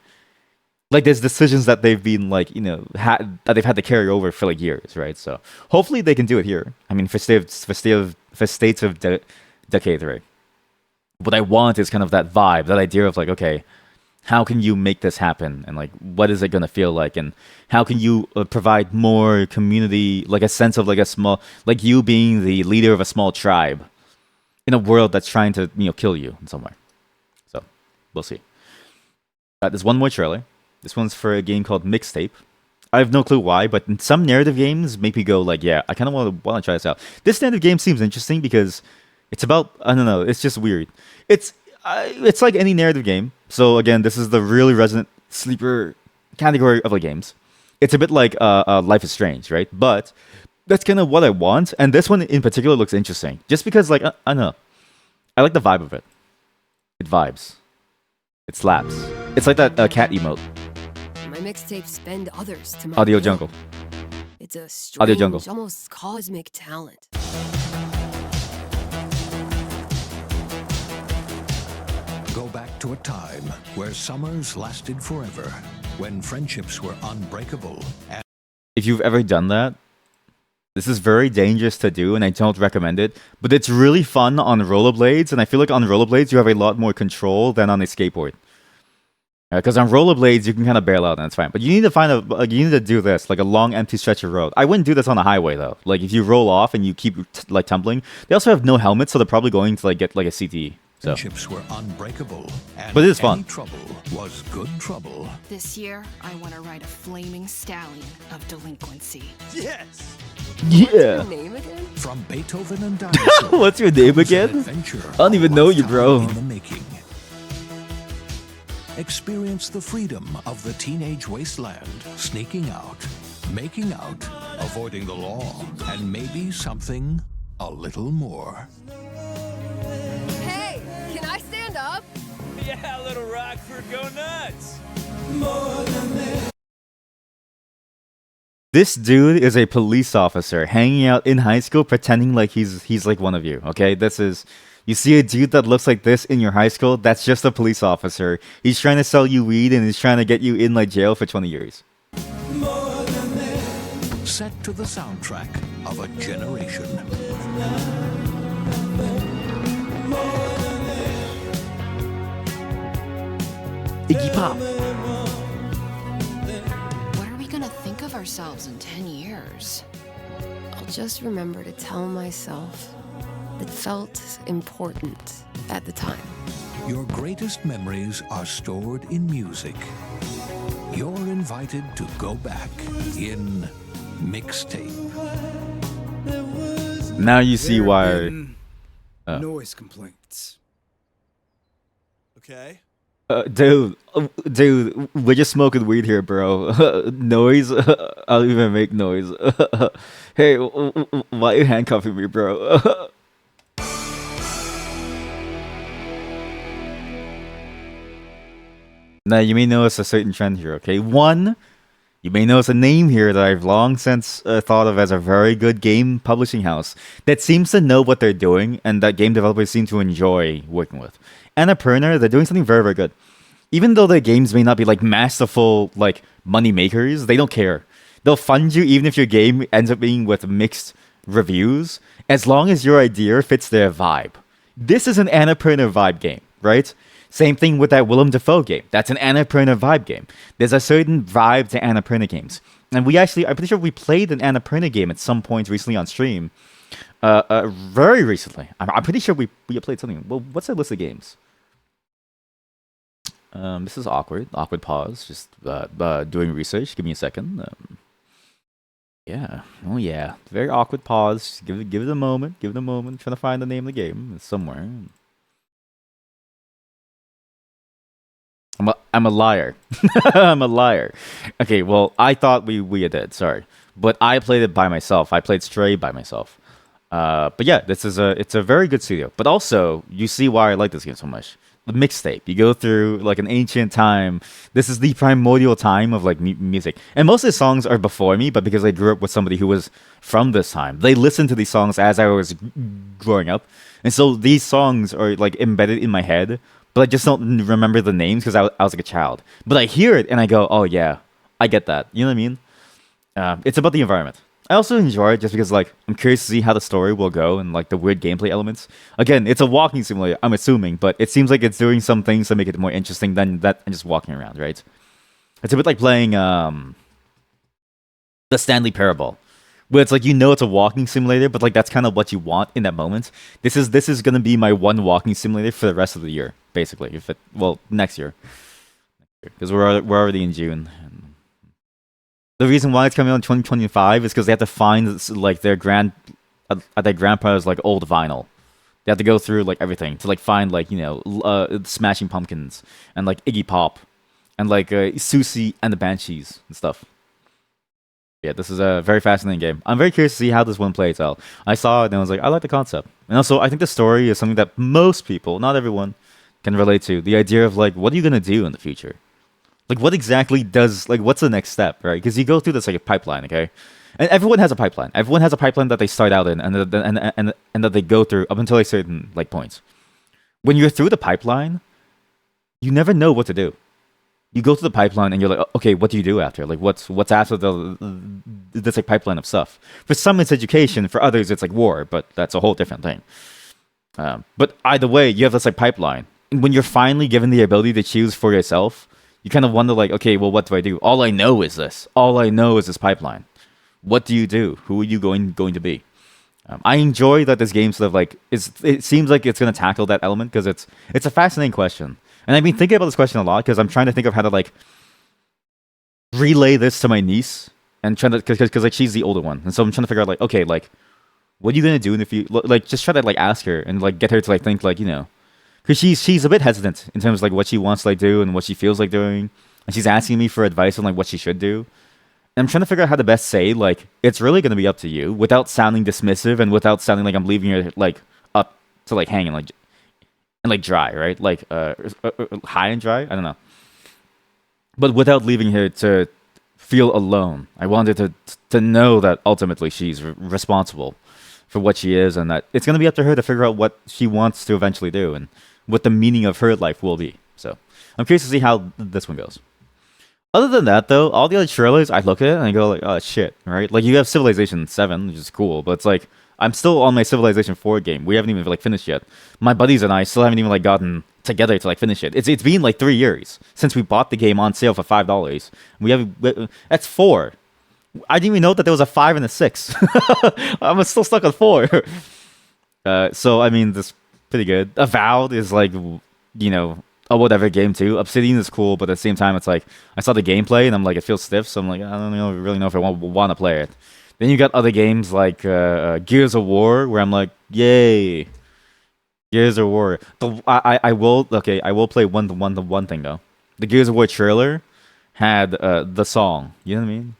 [SPEAKER 1] like there's decisions that they've been like, you know, that they've had to carry over for like years, right? So hopefully they can do it here. I mean, for States of Decay 3. What I want is kind of that vibe, that idea of like, okay, how can you make this happen, and like what is it going to feel like, and how can you provide more community, like a sense of like a small, like you being the leader of a small tribe in a world that's trying to, you know, kill you in some way. So we'll see. There's one more trailer. This one's for a game called Mixtape. I have no clue why, but in some narrative games make me go like, yeah, I kind of want to try this out. This narrative game seems interesting because it's about, I don't know, it's just weird. It's like any narrative game. So again, this is the really resonant sleeper category of the games. It's a bit like Life is Strange, right? But that's kind of what I want. And this one in particular looks interesting. Just because, like, I don't know. I like the vibe of it. It vibes. It slaps. It's like that cat emote.
[SPEAKER 14] My mixtapes bend others to my
[SPEAKER 1] Audio
[SPEAKER 14] will.
[SPEAKER 1] Jungle.
[SPEAKER 14] It's a strange,
[SPEAKER 1] Audio Jungle.
[SPEAKER 14] almost cosmic talent.
[SPEAKER 12] Go back
[SPEAKER 16] to a time where summers lasted forever, when friendships were unbreakable. And
[SPEAKER 1] if you've ever done that, this is very dangerous to do, and I don't recommend it. But it's really fun on rollerblades, and I feel like on rollerblades you have a lot more control than on a skateboard. Because on rollerblades you can kind of bail out, and it's fine. But you need to find you need to do this, like a long empty stretch of road. I wouldn't do this on a highway though. Like if you roll off and you keep like tumbling, they also have no helmets, so they're probably going to like get like a CTE. So.
[SPEAKER 16] Friendships were unbreakable, and
[SPEAKER 1] but it is fun.
[SPEAKER 16] Any trouble was good trouble.
[SPEAKER 17] This year, I want to ride a flaming stallion of delinquency.
[SPEAKER 13] Yes!
[SPEAKER 1] Yeah.
[SPEAKER 14] What's your name again?
[SPEAKER 16] From Beethoven and Dinosaur.
[SPEAKER 1] What's your name again? I don't even know you, bro.
[SPEAKER 16] In the making. Experience the freedom of the teenage wasteland, sneaking out, making out, avoiding the law, and maybe something a little more.
[SPEAKER 14] Hey, can I stand up?
[SPEAKER 13] Yeah, little Rockford, go nuts!
[SPEAKER 1] This dude is a police officer hanging out in high school pretending like he's like one of you, okay? This is... You see a dude that looks like this in your high school, that's just a police officer. He's trying to sell you weed and he's trying to get you in like jail for 20 years.
[SPEAKER 16] Set to the soundtrack of a generation.
[SPEAKER 1] Iggy Pop.
[SPEAKER 17] What are we gonna think of ourselves in 10 years?
[SPEAKER 14] I'll just remember to tell myself it felt important at the time.
[SPEAKER 16] Your greatest memories are stored in music. You're invited to go back in mixtape.
[SPEAKER 1] Now you see why.
[SPEAKER 13] Noise complaints. Okay.
[SPEAKER 1] Dude, we're just smoking weed here, bro. Noise? I'll even make noise. Hey, why are you handcuffing me, bro? Now, you may notice a certain trend here, okay? One, you may notice a name here that I've long since thought of as a very good game publishing house that seems to know what they're doing and that game developers seem to enjoy working with. Annapurna, they're doing something very, very good. Even though their games may not be like masterful, like money makers, they don't care. They'll fund you even if your game ends up being with mixed reviews, as long as your idea fits their vibe. This is an Annapurna vibe game, right? Same thing with that Willem Dafoe game. That's an Annapurna vibe game. There's a certain vibe to Annapurna games. And I'm pretty sure we played an Annapurna game at some point recently on stream. Very recently. I'm pretty sure we played something. Well, what's that list of games? This is awkward. Awkward pause. Just doing research. Give me a second. Yeah. Oh, yeah. Very awkward pause. Give it a moment. Give it a moment. Trying to find the name of the game. It's somewhere. I'm a liar. I'm a liar. Okay, well, I thought we did. Sorry, but I played it by myself. I played Stray by myself. But yeah, it's a very good studio. But also, you see why I like this game so much. The mixtape. You go through like an ancient time. This is the primordial time of like music. And most of the songs are before me, but because I grew up with somebody who was from this time, they listened to these songs as I was growing up, and so these songs are like embedded in my head. But I just don't remember the names because I was like a child. But I hear it and I go, oh yeah, I get that. You know what I mean? It's about the environment. I also enjoy it just because like I'm curious to see how the story will go and like the weird gameplay elements. Again, it's a walking simulator, I'm assuming, but it seems like it's doing some things to make it more interesting than that and just walking around, right? It's a bit like playing the Stanley Parable. Where it's like, you know, it's a walking simulator, but like that's kind of what you want in that moment. This is gonna be my one walking simulator for the rest of the year, basically. Next year, because we're already in June. And the reason why it's coming out in 2025 is because they have to find like their grandpa's like old vinyl. They have to go through like everything to like find like, you know, Smashing Pumpkins and like Iggy Pop and like Susie and the Banshees and stuff. Yeah, this is a very fascinating game. I'm very curious to see how this one plays out. I saw it and I was like, I like the concept. And also, I think the story is something that most people, not everyone, can relate to. The idea of like, what are you going to do in the future? Like, what exactly does, like, what's the next step, right? Because you go through this like a pipeline, okay? And everyone has a pipeline. Everyone has a pipeline that they start out in and that they go through up until a certain like points. When you're through the pipeline, you never know what to do. You go through the pipeline and you're like, okay, what do you do after? Like, what's after this like pipeline of stuff? For some, it's education. For others, it's like war. But that's a whole different thing. But either way, you have this like pipeline. And when you're finally given the ability to choose for yourself, you kind of wonder like, okay, well, what do I do? All I know is this. All I know is this pipeline. What do you do? Who are you going to be? I enjoy that this game sort of like it seems like it's going to tackle that element because it's a fascinating question. And I've been thinking about this question a lot because I'm trying to think of how to like relay this to my niece and trying to because like she's the older one, and so I'm trying to figure out like, okay, like what are you gonna do if you like just try to like ask her and like get her to like think like, you know, because she's a bit hesitant in terms of like what she wants to like do and what she feels like doing, and she's asking me for advice on like what she should do. And I'm trying to figure out how to best say like it's really gonna be up to you without sounding dismissive and without sounding like I'm leaving her like up to like hanging like. And like dry, right? Like high and dry. I don't know. But without leaving her to feel alone, I wanted to know that ultimately she's responsible for what she is, and that it's gonna be up to her to figure out what she wants to eventually do and what the meaning of her life will be. So I'm curious to see how this one goes. Other than that, though, all the other trailers I look at it and I go like, oh shit, right? Like you have Civilization 7, which is cool, but it's like. I'm still on my Civilization 4 game. We haven't even like finished yet. My buddies and I still haven't even like gotten together to like finish it. It's been like 3 years since we bought the game on sale for $5. That's 4. I didn't even know that there was a 5 and a 6. I'm still stuck on 4. So I mean, this pretty good. Avowed is like, you know, a whatever game too. Obsidian is cool, but at the same time, it's like I saw the gameplay and I'm like, it feels stiff. So I'm like, I don't really know if I want to play it. Then you got other games like Gears of War, where I'm like, yay, Gears of War. I will play one thing though. The Gears of War trailer had the song. You know what I mean?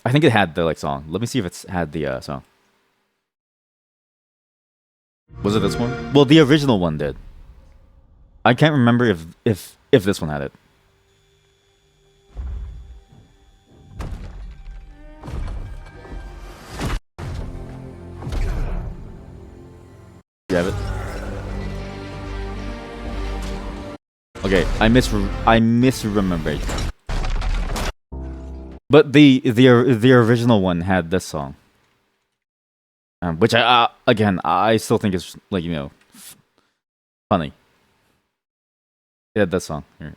[SPEAKER 1] I think it had the like song. Let me see if it's had the song. Was it this one? Well, the original one did. I can't remember if this one had it. You have it. Okay, I misremembered. But the original one had this song, which I still think is like, you know, funny. It had this song here.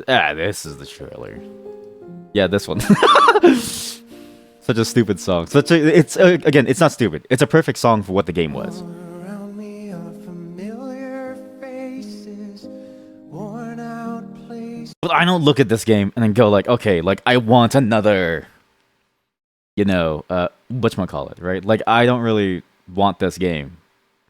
[SPEAKER 1] This is the trailer. Yeah, this one. Such a stupid song. It's not stupid. It's a perfect song for what the game was. But I don't look at this game and then go like, okay, like I want another, you know, whatchamacallit, right? Like I don't really want this game.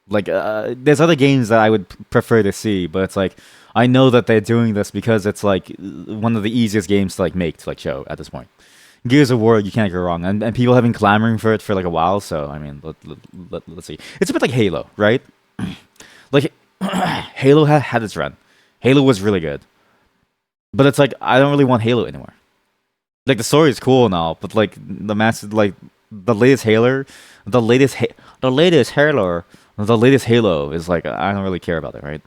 [SPEAKER 1] Like there's other games that I would prefer to see, but it's like I know that they're doing this because it's like one of the easiest games to like make to like show at this point. Gears of War, you can't go wrong, and people have been clamoring for it for like a while. So I mean, let's see. It's a bit like Halo, right? Like Halo had its run. Halo was really good, but it's like I don't really want Halo anymore. Like the story is cool and all, but like the latest Halo is like I don't really care about it, right?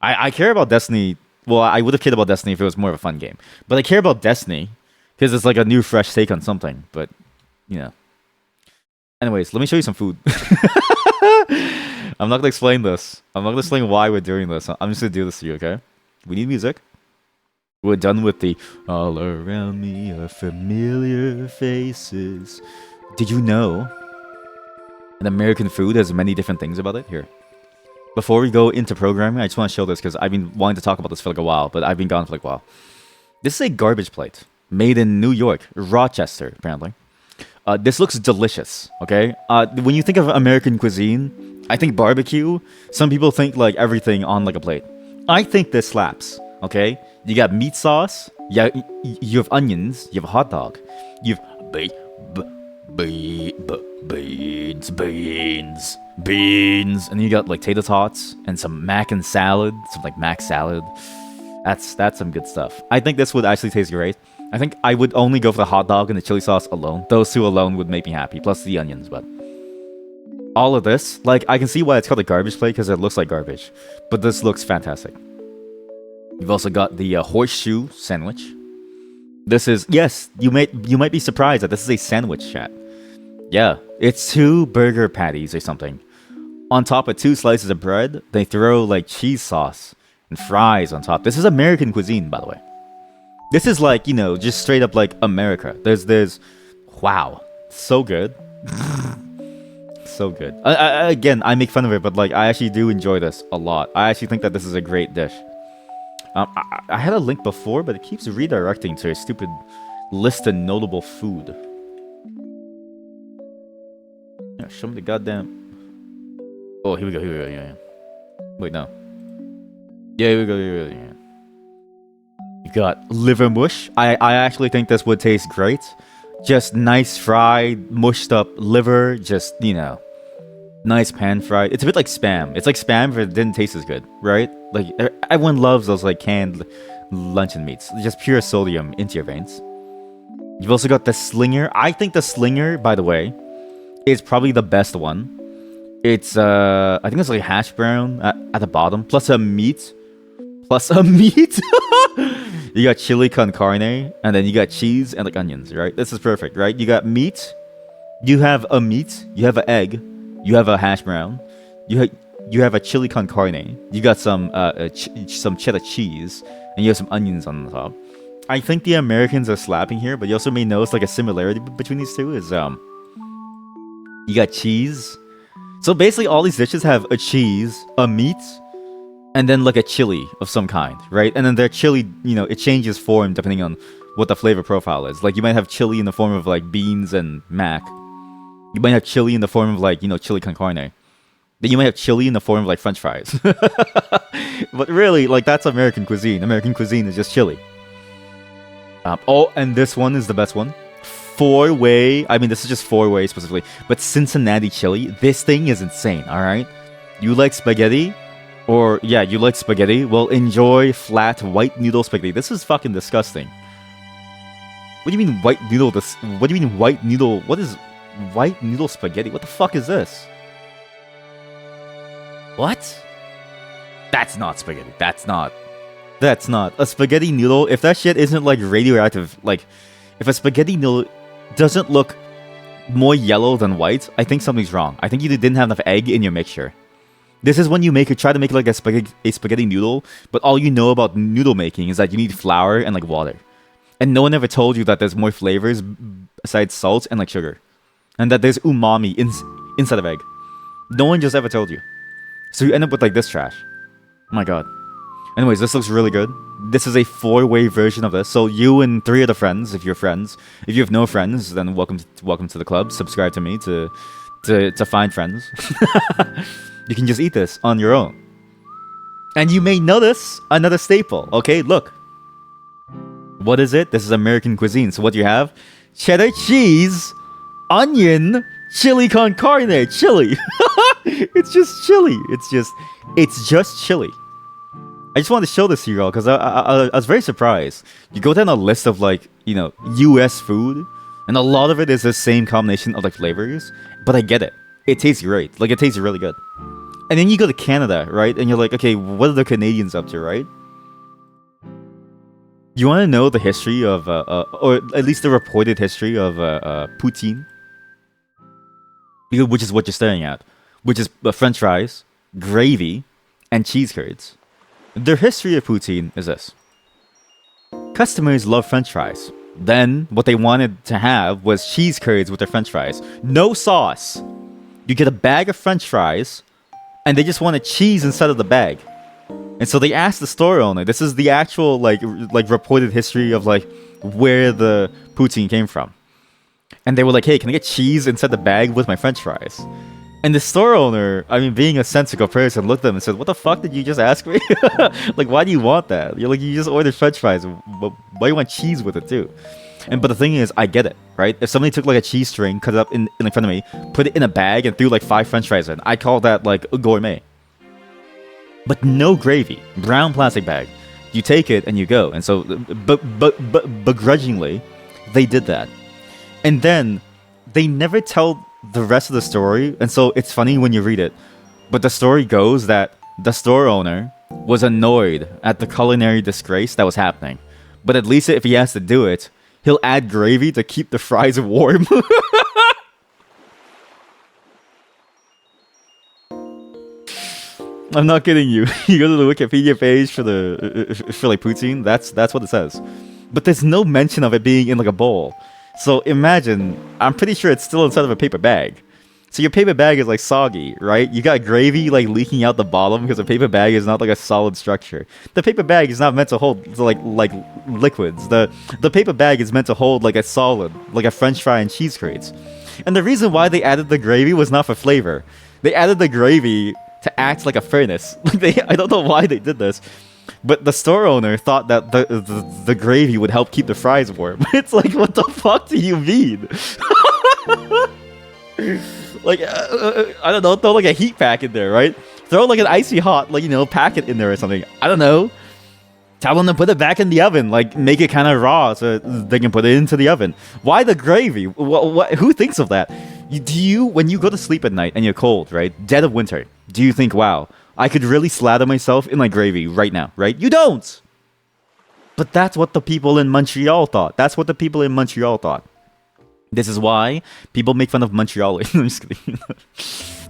[SPEAKER 1] I care about Destiny. Well, I would have cared about Destiny if it was more of a fun game, but I care about Destiny because it's like a new, fresh take on something. But you know. Anyways, let me show you some food. I'm not gonna explain this. I'm not gonna explain why we're doing this. I'm just gonna do this to you, okay? We need music. We're done with the all around me are familiar faces. Did you know an American food has many different things about it? Here. Before we go into programming, I just want to show this because I've been wanting to talk about this for like a while, but I've been gone for like a while. This is a garbage plate made in New York, Rochester, apparently. This looks delicious, okay? When you think of American cuisine, I think barbecue. Some people think like everything on like a plate. I think this slaps, okay? You got meat sauce, you have onions, you have a hot dog, you have beans, and you got like tater tots and some mac and salad, some like mac salad. That's some good stuff. I think this would actually taste great. I think I would only go for the hot dog and the chili sauce alone. Those two alone would make me happy, plus the onions, but all of this, like, I can see why it's called a garbage plate, because it looks like garbage. But this looks fantastic. You've also got the horseshoe sandwich. This is, yes, you might be surprised that this is a sandwich, chat. Yeah, it's 2 burger patties or something. On top of 2 slices of bread, they throw like cheese sauce and fries on top. This is American cuisine, by the way. This is like, you know, just straight up like America. There's, wow, so good. So good. Again, I make fun of it, but like, I actually do enjoy this a lot. I actually think that this is a great dish. I had a link before, but it keeps redirecting to a stupid list of notable food. Yeah, show me the goddamn... Oh, here we go, yeah. Wait, no. Yeah, here we go, yeah. You got liver mush. I actually think this would taste great. Just nice fried, mushed up liver, just, you know, nice pan fried. It's a bit like Spam. It's like Spam, but it didn't taste as good, right? Like, everyone loves those, like, canned luncheon meats. Just pure sodium into your veins. You've also got the Slinger. I think the Slinger, by the way, is probably the best one. It's, I think it's like hash brown at the bottom, plus a meat. You got chili con carne, and then you got cheese and like onions, right? This is perfect, right? You got meat, you have a meat, you have an egg, you have a hash brown, you have a chili con carne, you got some cheddar cheese, and you have some onions on the top. I think the Americans are slapping here, but you also may notice like a similarity between these two is you got cheese. So basically all these dishes have a cheese, a meat, and then like a chili of some kind, right? And then their chili, you know, it changes form depending on what the flavor profile is. Like you might have chili in the form of like beans and mac. You might have chili in the form of like, you know, chili con carne. Then you might have chili in the form of like French fries. But really, like that's American cuisine. American cuisine is just chili. Oh, and this one is the best one. 4-way. I mean, this is just 4-way specifically, but Cincinnati chili. This thing is insane. All right, you like spaghetti, or yeah, you like spaghetti. Well, enjoy flat white noodle spaghetti. This is fucking disgusting. What do you mean white noodle? What do you mean white noodle? What is white noodle spaghetti? What the fuck is this? What? That's not spaghetti. That's not a spaghetti noodle. If that shit isn't like radioactive, like if a spaghetti noodle doesn't look more yellow than white, I think something's wrong. I think you didn't have enough egg in your mixture. This is when you try to make like a spaghetti noodle, but all you know about noodle making is that you need flour and like water. And no one ever told you that there's more flavors besides salt and like sugar. And that there's umami inside of egg. No one just ever told you. So you end up with like this trash. Oh my god. Anyways, this looks really good. This is a 4-way version of this. So you and 3 other friends, if you're friends. If you have no friends, then welcome to the club. Subscribe to me to find friends. You can just eat this on your own. And you may notice another staple. Okay, look. What is it? This is American cuisine. So what do you have? Cheddar cheese, onion, chili con carne, chili. It's just chili. It's just chili. I just wanted to show this to you all because I was very surprised. You go down a list of like, you know, US food, and a lot of it is the same combination of like flavors, but I get it. It tastes great. Like it tastes really good. And then you go to Canada, right? And you're like, okay, what are the Canadians up to, right? You want to know the history of, or at least the reported history of poutine? Which is what you're staring at. Which is French fries, gravy, and cheese curds. Their history of poutine is this. Customers love French fries. Then, what they wanted to have was cheese curds with their French fries. No sauce. You get a bag of French fries, and they just wanted cheese inside of the bag. And so they asked the store owner, this is the actual like reported history of like where the poutine came from. And they were like, hey, can I get cheese inside the bag with my French fries? And the store owner, I mean, being a sensible person, looked at them and said, what the fuck did you just ask me? Like, why do you want that? You're like, you just ordered French fries. Why do you want cheese with it too? But the thing is, I get it, right? If somebody took like a cheese string, cut it up in front of me, put it in a bag and threw like 5 French fries in, I call that like a gourmet. But no gravy, brown plastic bag. You take it and you go. And so, but begrudgingly, they did that. And then they never tell the rest of the story, and so it's funny when you read it, but the story goes that the store owner was annoyed at the culinary disgrace that was happening. But at least if he has to do it, he'll add gravy to keep the fries warm. I'm not kidding you. You go to the Wikipedia page for like poutine. That's what it says. But there's no mention of it being in like a bowl. So imagine, I'm pretty sure it's still inside of a paper bag. So your paper bag is like soggy, right? You got gravy like leaking out the bottom because the paper bag is not like a solid structure. The paper bag is not meant to hold like liquids. The paper bag is meant to hold like a solid, like a French fry and cheese grates. And the reason why they added the gravy was not for flavor. They added the gravy to act like a furnace. I don't know why they did this, but the store owner thought that the gravy would help keep the fries warm. It's like, what the fuck do you mean? Like, I don't know, throw like a heat pack in there, right? Throw like an icy hot, like, you know, packet in there or something. I don't know. Tell them to put it back in the oven, like make it kind of raw so they can put it into the oven. Why the gravy? Who thinks of that? When you go to sleep at night and you're cold, right? Dead of winter, do you think, wow, I could really slather myself in like gravy right now, right? You don't! But that's what the people in Montreal thought. That's what the people in Montreal thought. This is why people make fun of Montreal. I'm just kidding.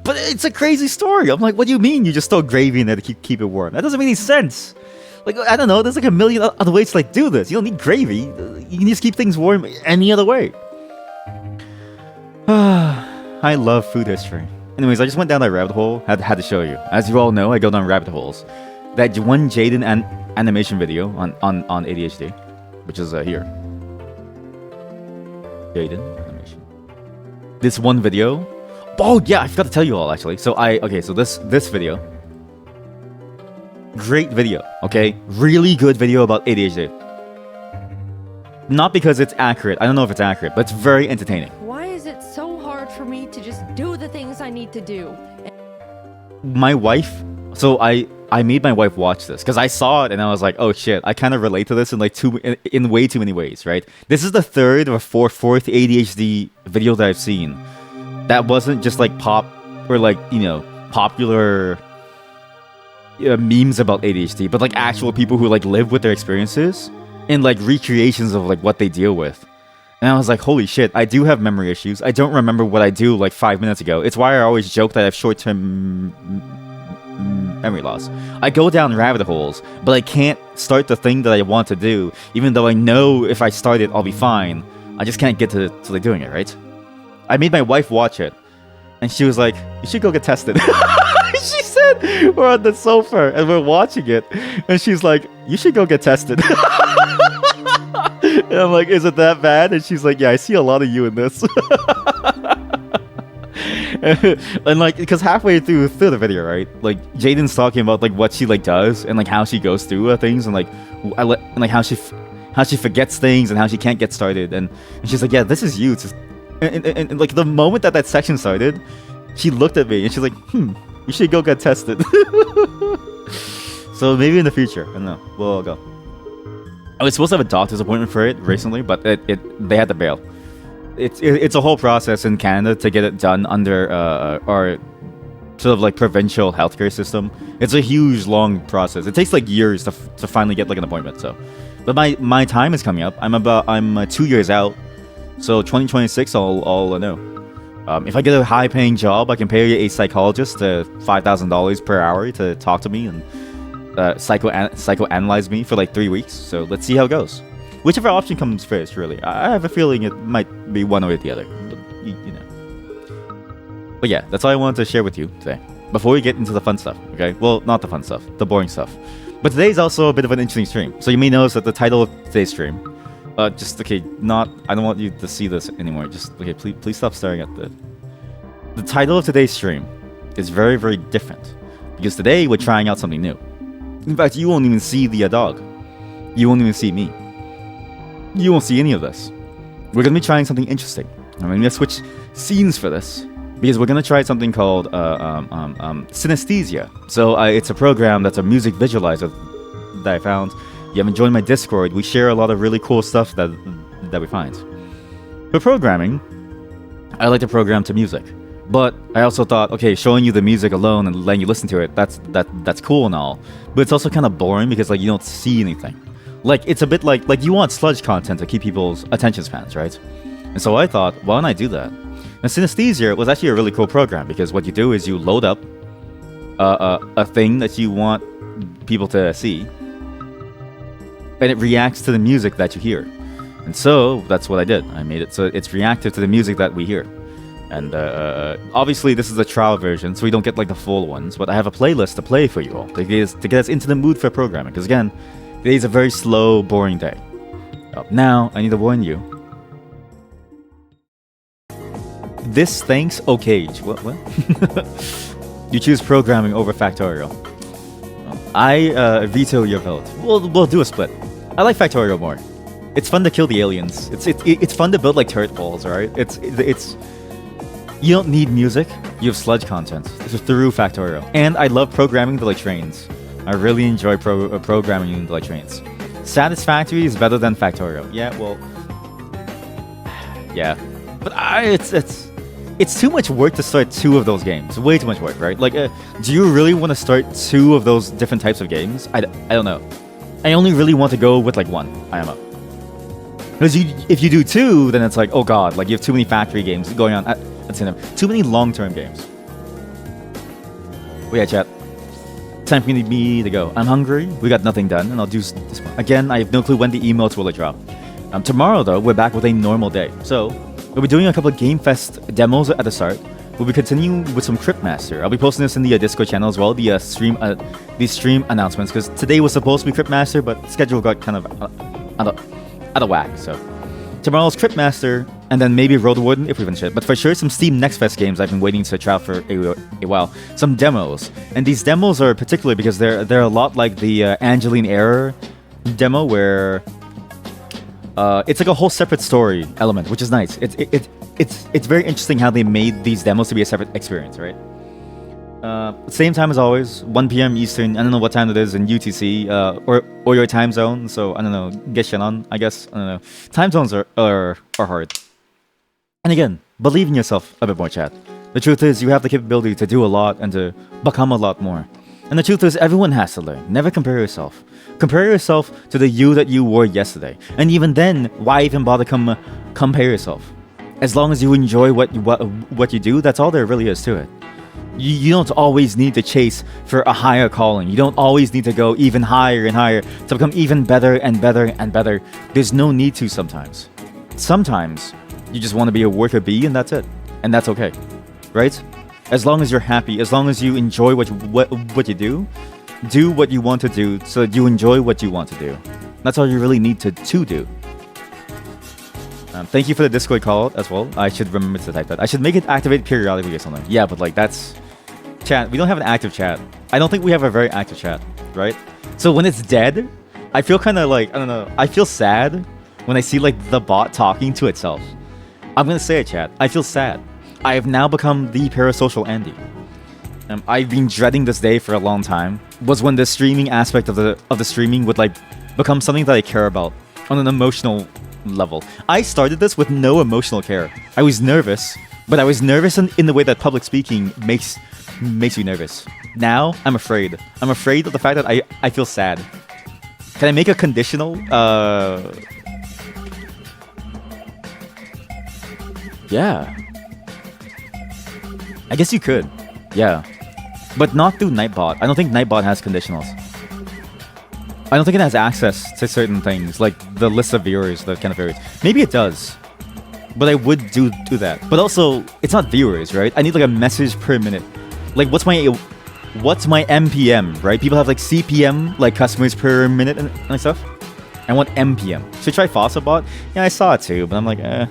[SPEAKER 1] But it's a crazy story. I'm like, what do you mean you just throw gravy in there to keep it warm? That doesn't make any sense. Like, I don't know, there's like a million other ways to like do this. You don't need gravy. You can just keep things warm any other way. I love food history. Anyways, I just went down that rabbit hole. Had to show you. As you all know, I go down rabbit holes. That one Jaden animation video on ADHD, which is here. Jaden animation. This one video. Oh yeah, I forgot to tell you all actually. So this video. Great video, okay? Really good video about ADHD. Not because it's accurate. I don't know if it's accurate, but it's very entertaining.
[SPEAKER 18] Why is it so hard for me to just do the things I need to do?
[SPEAKER 1] My wife, so I made my wife watch this because I saw it and I was like, oh shit, I kind of relate to this in like in way too many ways, right? This is the third or fourth ADHD video that I've seen that wasn't just like pop or like, you know, popular memes about ADHD, but like actual people who like live with their experiences and like recreations of like what they deal with. And I was like, holy shit, I do have memory issues. I don't remember what I do like 5 minutes ago. It's why I always joke that I have short-term memory loss. I go down rabbit holes, but I can't start the thing that I want to do, even though I know if I start it, I'll be fine. I just can't get to like doing it, right? I made my wife watch it, and she was like, you should go get tested. She said, we're on the sofa, and we're watching it, and she's like, you should go get tested. And I'm like, is it that bad? And she's like, yeah, I see a lot of you in this. And like, because halfway through the video, right, like Jaden's talking about like what she like does and like how she goes through things and like how she forgets things and how she can't get started, and she's like, yeah, this is you. And like the moment that section started, she looked at me and she's like, you should go get tested. So maybe in the future, I don't know, we'll go. I was supposed to have a doctor's appointment for it recently, but they had to bail. It's a whole process in Canada to get it done under our sort of like provincial healthcare system. It's a huge, long process. It takes like years to finally get like an appointment. So, but my time is coming up. I'm 2 years out. So 2026, I'll know. If I get a high-paying job, I can pay a psychologist $5,000 per hour to talk to me and psychoanalyze me for like 3 weeks. So let's see how it goes. Whichever option comes first, really. I have a feeling it might be one or the other. But, you know. But yeah, that's all I wanted to share with you today. Before we get into the fun stuff, okay? Well, not the fun stuff, the boring stuff. But today's also a bit of an interesting stream. So you may notice that the title of today's stream, I don't want you to see this anymore. Just, okay, please stop staring at the title of today's stream is very, very different. Because today we're trying out something new. In fact, you won't even see the dog. You won't even see me. You won't see any of this. We're going to be trying something interesting. I'm going to switch scenes for this because we're going to try something called synesthesia. So it's a program that's a music visualizer that I found. You haven't joined my Discord. We share a lot of really cool stuff that we find. For programming, I like to program to music. But I also thought, okay, showing you the music alone and letting you listen to it, that's cool and all. But it's also kind of boring because like you don't see anything. Like it's a bit like you want sludge content to keep people's attention spans, right? And so I thought, why don't I do that? And Synesthesia was actually a really cool program because what you do is you load up a thing that you want people to see, and it reacts to the music that you hear. And so that's what I did. I made it so it's reactive to the music that we hear. And obviously this is a trial version, so we don't get like the full ones, but I have a playlist to play for you all to get us into the mood for programming, because again, today's a very slow, boring day. Now, I need to warn you. This thanks Okage. What? You choose programming over Factorial. I veto your vote. We'll do a split. I like Factorial more. It's fun to kill the aliens. It's fun to build like turret balls, right? It's you don't need music. You have sludge content through Factorial, and I love programming the like trains. I really enjoy programming the like trains. Satisfactory is better than Factorial. Yeah, well, yeah, but it's too much work to start 2 of those games. Way too much work, right? Like, do you really want to start 2 of those different types of games? I don't know. I only really want to go with like 1 IMO. Because if you do 2, then it's like, oh god, like you have too many factory games going on at the same time. Too many long-term games. Oh yeah, chat. Time for me to go. I'm hungry. We got nothing done, and I'll do this one. Again, I have no clue when the emails will drop. Tomorrow, though, we're back with a normal day. So, we'll be doing a couple of Game Fest demos at the start. We'll be continuing with some Cryptmaster. I'll be posting this in the Discord channel as well, the stream announcements, because today was supposed to be Cryptmaster, but the schedule got kind of out of whack. So, tomorrow's Cryptmaster, and then maybe Road Warden if we finish it. But for sure, some Steam Next Fest games I've been waiting to try out for a while. Some demos, and these demos are particular because they're a lot like the Angeline Error demo, where it's like a whole separate story element, which is nice. It's very interesting how they made these demos to be a separate experience, right? Same time as always, 1 p.m. Eastern. I don't know what time it is in UTC or your time zone. So I don't know, Geshenon, I guess. I don't know. Time zones are hard. And again, believe in yourself a bit more, chat. The truth is, you have the capability to do a lot and to become a lot more. And the truth is, everyone has to learn. Never compare yourself. Compare yourself to the you that you were yesterday. And even then, why even bother compare yourself? As long as you enjoy what you do, that's all there really is to it. You don't always need to chase for a higher calling. You don't always need to go even higher and higher to become even better and better and better. There's no need to sometimes. Sometimes, you just want to be a worker bee and that's it. And that's okay. Right? As long as you're happy, as long as you enjoy what you do what you want to do so that you enjoy what you want to do. That's all you really need to do. Thank you for the Discord call as well. I should remember to type that. I should make it activate periodically or something. Yeah, but like that's... Chat, we don't have an active chat. I don't think we have a very active chat, right? So when it's dead, I feel kind of like, I don't know, I feel sad when I see like the bot talking to itself. I'm gonna say it, chat. I feel sad. I have now become the parasocial Andy. I've been dreading this day for a long time. Was when the streaming aspect of the streaming would like become something that I care about on an emotional level. I started this with no emotional care. I was nervous, but I was nervous in the way that public speaking makes you nervous. Now I'm afraid. I'm afraid of the fact that I feel sad. Can I make a conditional? Yeah. I guess you could. Yeah. But not through Nightbot. I don't think Nightbot has conditionals. I don't think it has access to certain things, like the list of viewers, the kind of viewers. Maybe it does. But I would do that. But also, it's not viewers, right? I need like a message per minute. Like, what's my MPM, right? People have like CPM, like customers per minute and stuff. I want MPM. Should I try Fossabot? Yeah, I saw it too, but I'm like, I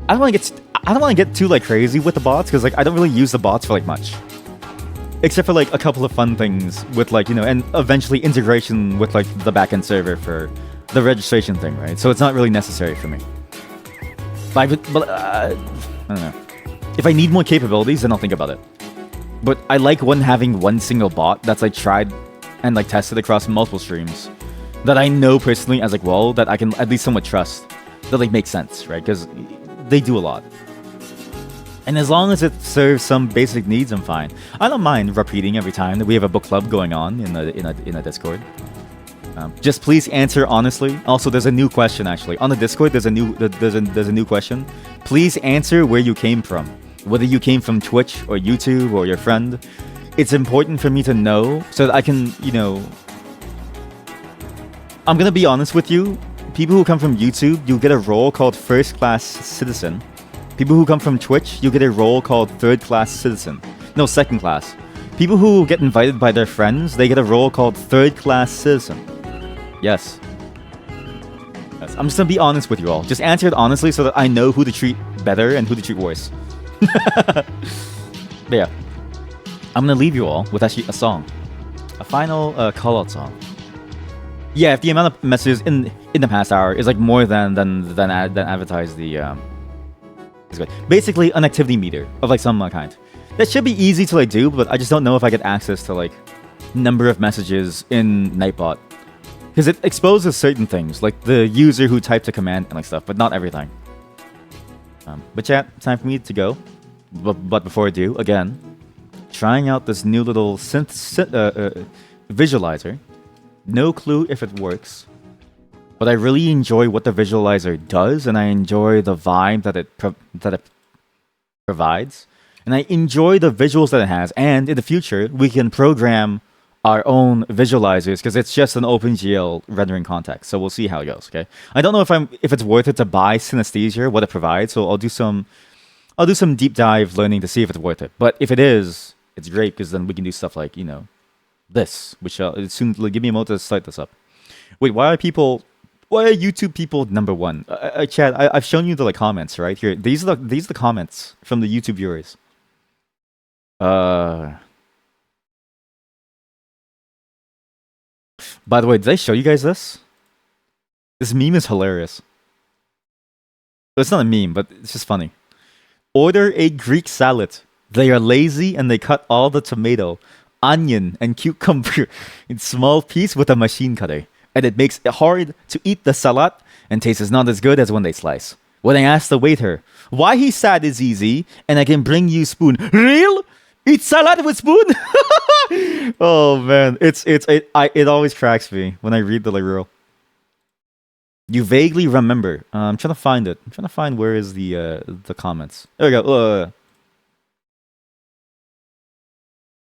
[SPEAKER 1] don't want to get too like crazy with the bots because like I don't really use the bots for like much. Except for like a couple of fun things with like, you know, and eventually integration with like the backend server for the registration thing, right? So it's not really necessary for me. But I don't know. If I need more capabilities, then I'll think about it. But I like having one single bot that's like tried and like tested across multiple streams that I know personally as like, well, that I can at least somewhat trust that like makes sense, right? Because they do a lot. And as long as it serves some basic needs, I'm fine. I don't mind repeating every time that we have a book club going on in a Discord. Just please answer honestly. Also, there's a new question actually on the Discord. There's a new question. Please answer where you came from, whether you came from Twitch or YouTube or your friend. It's important for me to know so that I can, I'm gonna be honest with you. People who come from YouTube, you get a role called first class citizen. People who come from Twitch, you get a role called third class citizen. No, second class. People who get invited by their friends, they get a role called third class citizen. Yes. I'm just gonna be honest with you all. Just answer it honestly so that I know who to treat better and who to treat worse. But yeah. I'm gonna leave you all with actually a song. A final call-out song. Yeah, if the amount of messages in the past hour is like more than advertised, it's good. Basically, an activity meter of like some kind. That should be easy to like do, but I just don't know if I get access to like number of messages in Nightbot. Because it exposes certain things, like the user who typed a command and like stuff, but not everything. But chat, time for me to go. But before I do, again, trying out this new little visualizer. No clue if it works, but I really enjoy what the visualizer does, and I enjoy the vibe that it provides, and I enjoy the visuals that it has. And in the future, we can program our own visualizers because it's just an OpenGL rendering context. So we'll see how it goes. Okay, I don't know if it's worth it to buy Synesthesia, what it provides. So I'll do some deep dive learning to see if it's worth it. But if it is, it's great because then we can do stuff like this, which soon give me a moment to start this up. Wait, why are YouTube people number one? Chad, I've shown you the like comments right here. These are the comments from the YouTube viewers. By the way, did I show you guys this? This meme is hilarious. It's not a meme, but it's just funny. Order a Greek salad. They are lazy and they cut all the tomato, onion, and cucumber in small pieces with a machine cutter. And it makes it hard to eat the salad and tastes not as good as when they slice. When I asked the waiter why he said it's easy and I can bring you spoon. Real? Eat salad with spoon? Oh man, it always cracks me when I read the like real. You vaguely remember. I'm trying to find it. I'm trying to find where is the comments. There we go.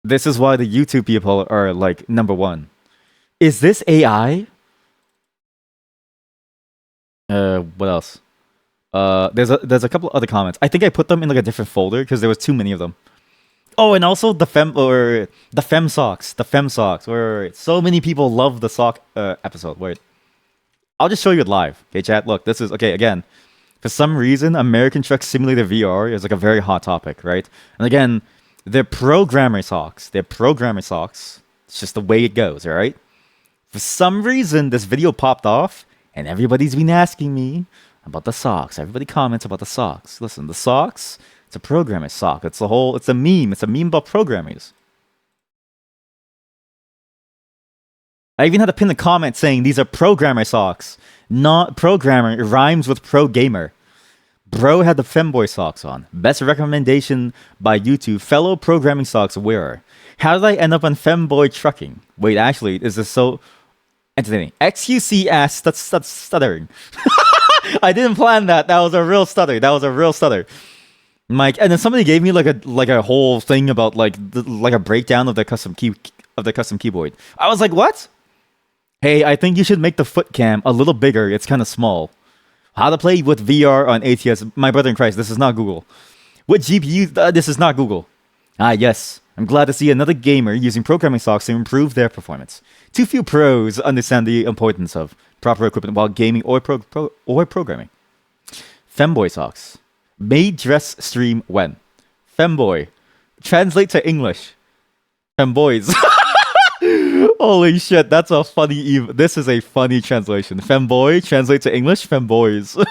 [SPEAKER 1] This is why the YouTube people are like number one. Is this AI? What else? There's a couple other comments. I think I put them in like a different folder because there was too many of them. Oh, and also the fem socks. Where so many people love the sock episode. Wait, I'll just show you it live. Okay, chat. Look, this is okay. Again, for some reason, American Truck Simulator VR is like a very hot topic, right? And again, they're programmer socks. It's just the way it goes, all right? For some reason, this video popped off, and everybody's been asking me about the socks. Everybody comments about the socks. Listen, the socks, it's a programmer sock. It's a meme. It's a meme about programmers. I even had to pin a comment saying these are programmer socks. Not programmer. It rhymes with pro gamer. Bro had the femboy socks on. Best recommendation by YouTube. Fellow programming socks wearer. How did I end up on femboy trucking? Wait, actually, is this so entertaining? XQC ass stuttering. I didn't plan that. That was a real stutter. Mike, and then somebody gave me like a whole thing about like a breakdown of the custom keyboard. I was like, what? Hey, I think you should make the foot cam a little bigger. It's kind of small. How to play with VR on ATS. My brother in Christ, this is not Google. What GPU? This is not Google. Ah, yes. I'm glad to see another gamer using programming socks to improve their performance. Too few pros understand the importance of proper equipment while gaming or programming. Femboy socks. May dress stream when? Femboy. Translate to English. Femboys. Holy shit, that's a funny. This is a funny translation. Femboy, translate to English, femboys.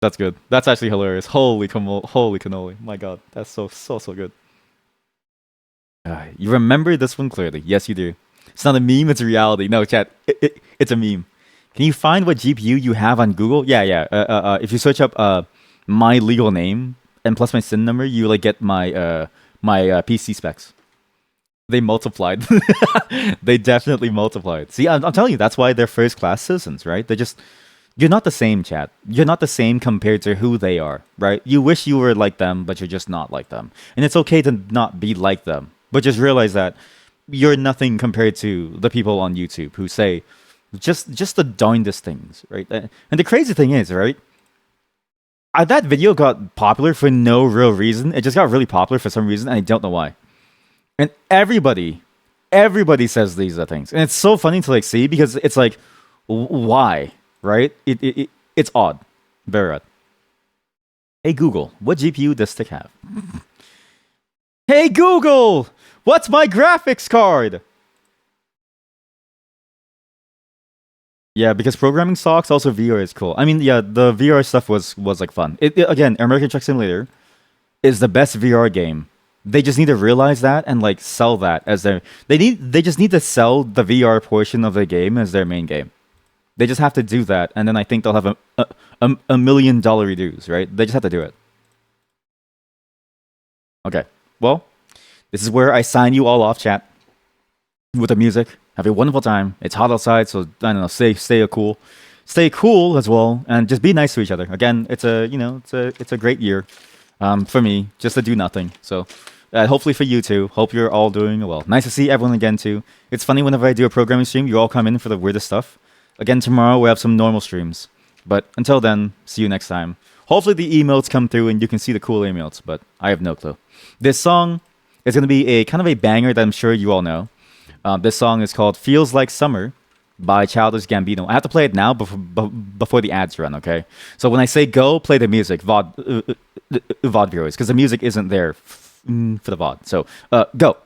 [SPEAKER 1] That's good. That's actually hilarious. Holy cannoli. My god, that's so good. You remember this one clearly. Yes, you do. It's not a meme, it's a reality. No, chat, it's a meme. Can you find what GPU you have on Google? Yeah. If you search up my legal name and plus my SIN number, you like get my PC specs. They multiplied. They definitely multiplied. See, I'm telling you, that's why they're first-class citizens, right? You're not the same, chat. You're not the same compared to who they are, right? You wish you were like them, but you're just not like them. And it's okay to not be like them, but just realize that you're nothing compared to the people on YouTube who say just the darndest things, right? And the crazy thing is, right? That video got popular for no real reason. It just got really popular for some reason, and I don't know why. And everybody says these things, and it's so funny to like see because it's like, why, right? It's odd, very odd. Hey Google, what GPU does Stick have? Hey Google, what's my graphics card? Yeah, because programming sucks. Also, VR is cool. I mean, yeah, the VR stuff was like fun. Again, American Truck Simulator is the best VR game. They just need to realize that and like sell that as their. They just need to sell the VR portion of the game as their main game. They just have to do that, and then I think they'll have $1 million reviews, right? They just have to do it. Okay, well, this is where I sign you all off, chat, with the music. Have a wonderful time. It's hot outside, so I don't know. Stay cool as well, and just be nice to each other. Again, it's a great year, for me, just to do nothing. So, hopefully for you too. Hope you're all doing well. Nice to see everyone again too. It's funny whenever I do a programming stream, you all come in for the weirdest stuff. Again, tomorrow we have some normal streams, but until then, see you next time. Hopefully the emotes come through and you can see the cool emotes, but I have no clue. This song is going to be a kind of a banger that I'm sure you all know. This song is called Feels Like Summer by Childish Gambino. I have to play it now before the ads run, okay? So when I say go, play the music, VOD viewers, because the music isn't there for the VOD. So, go.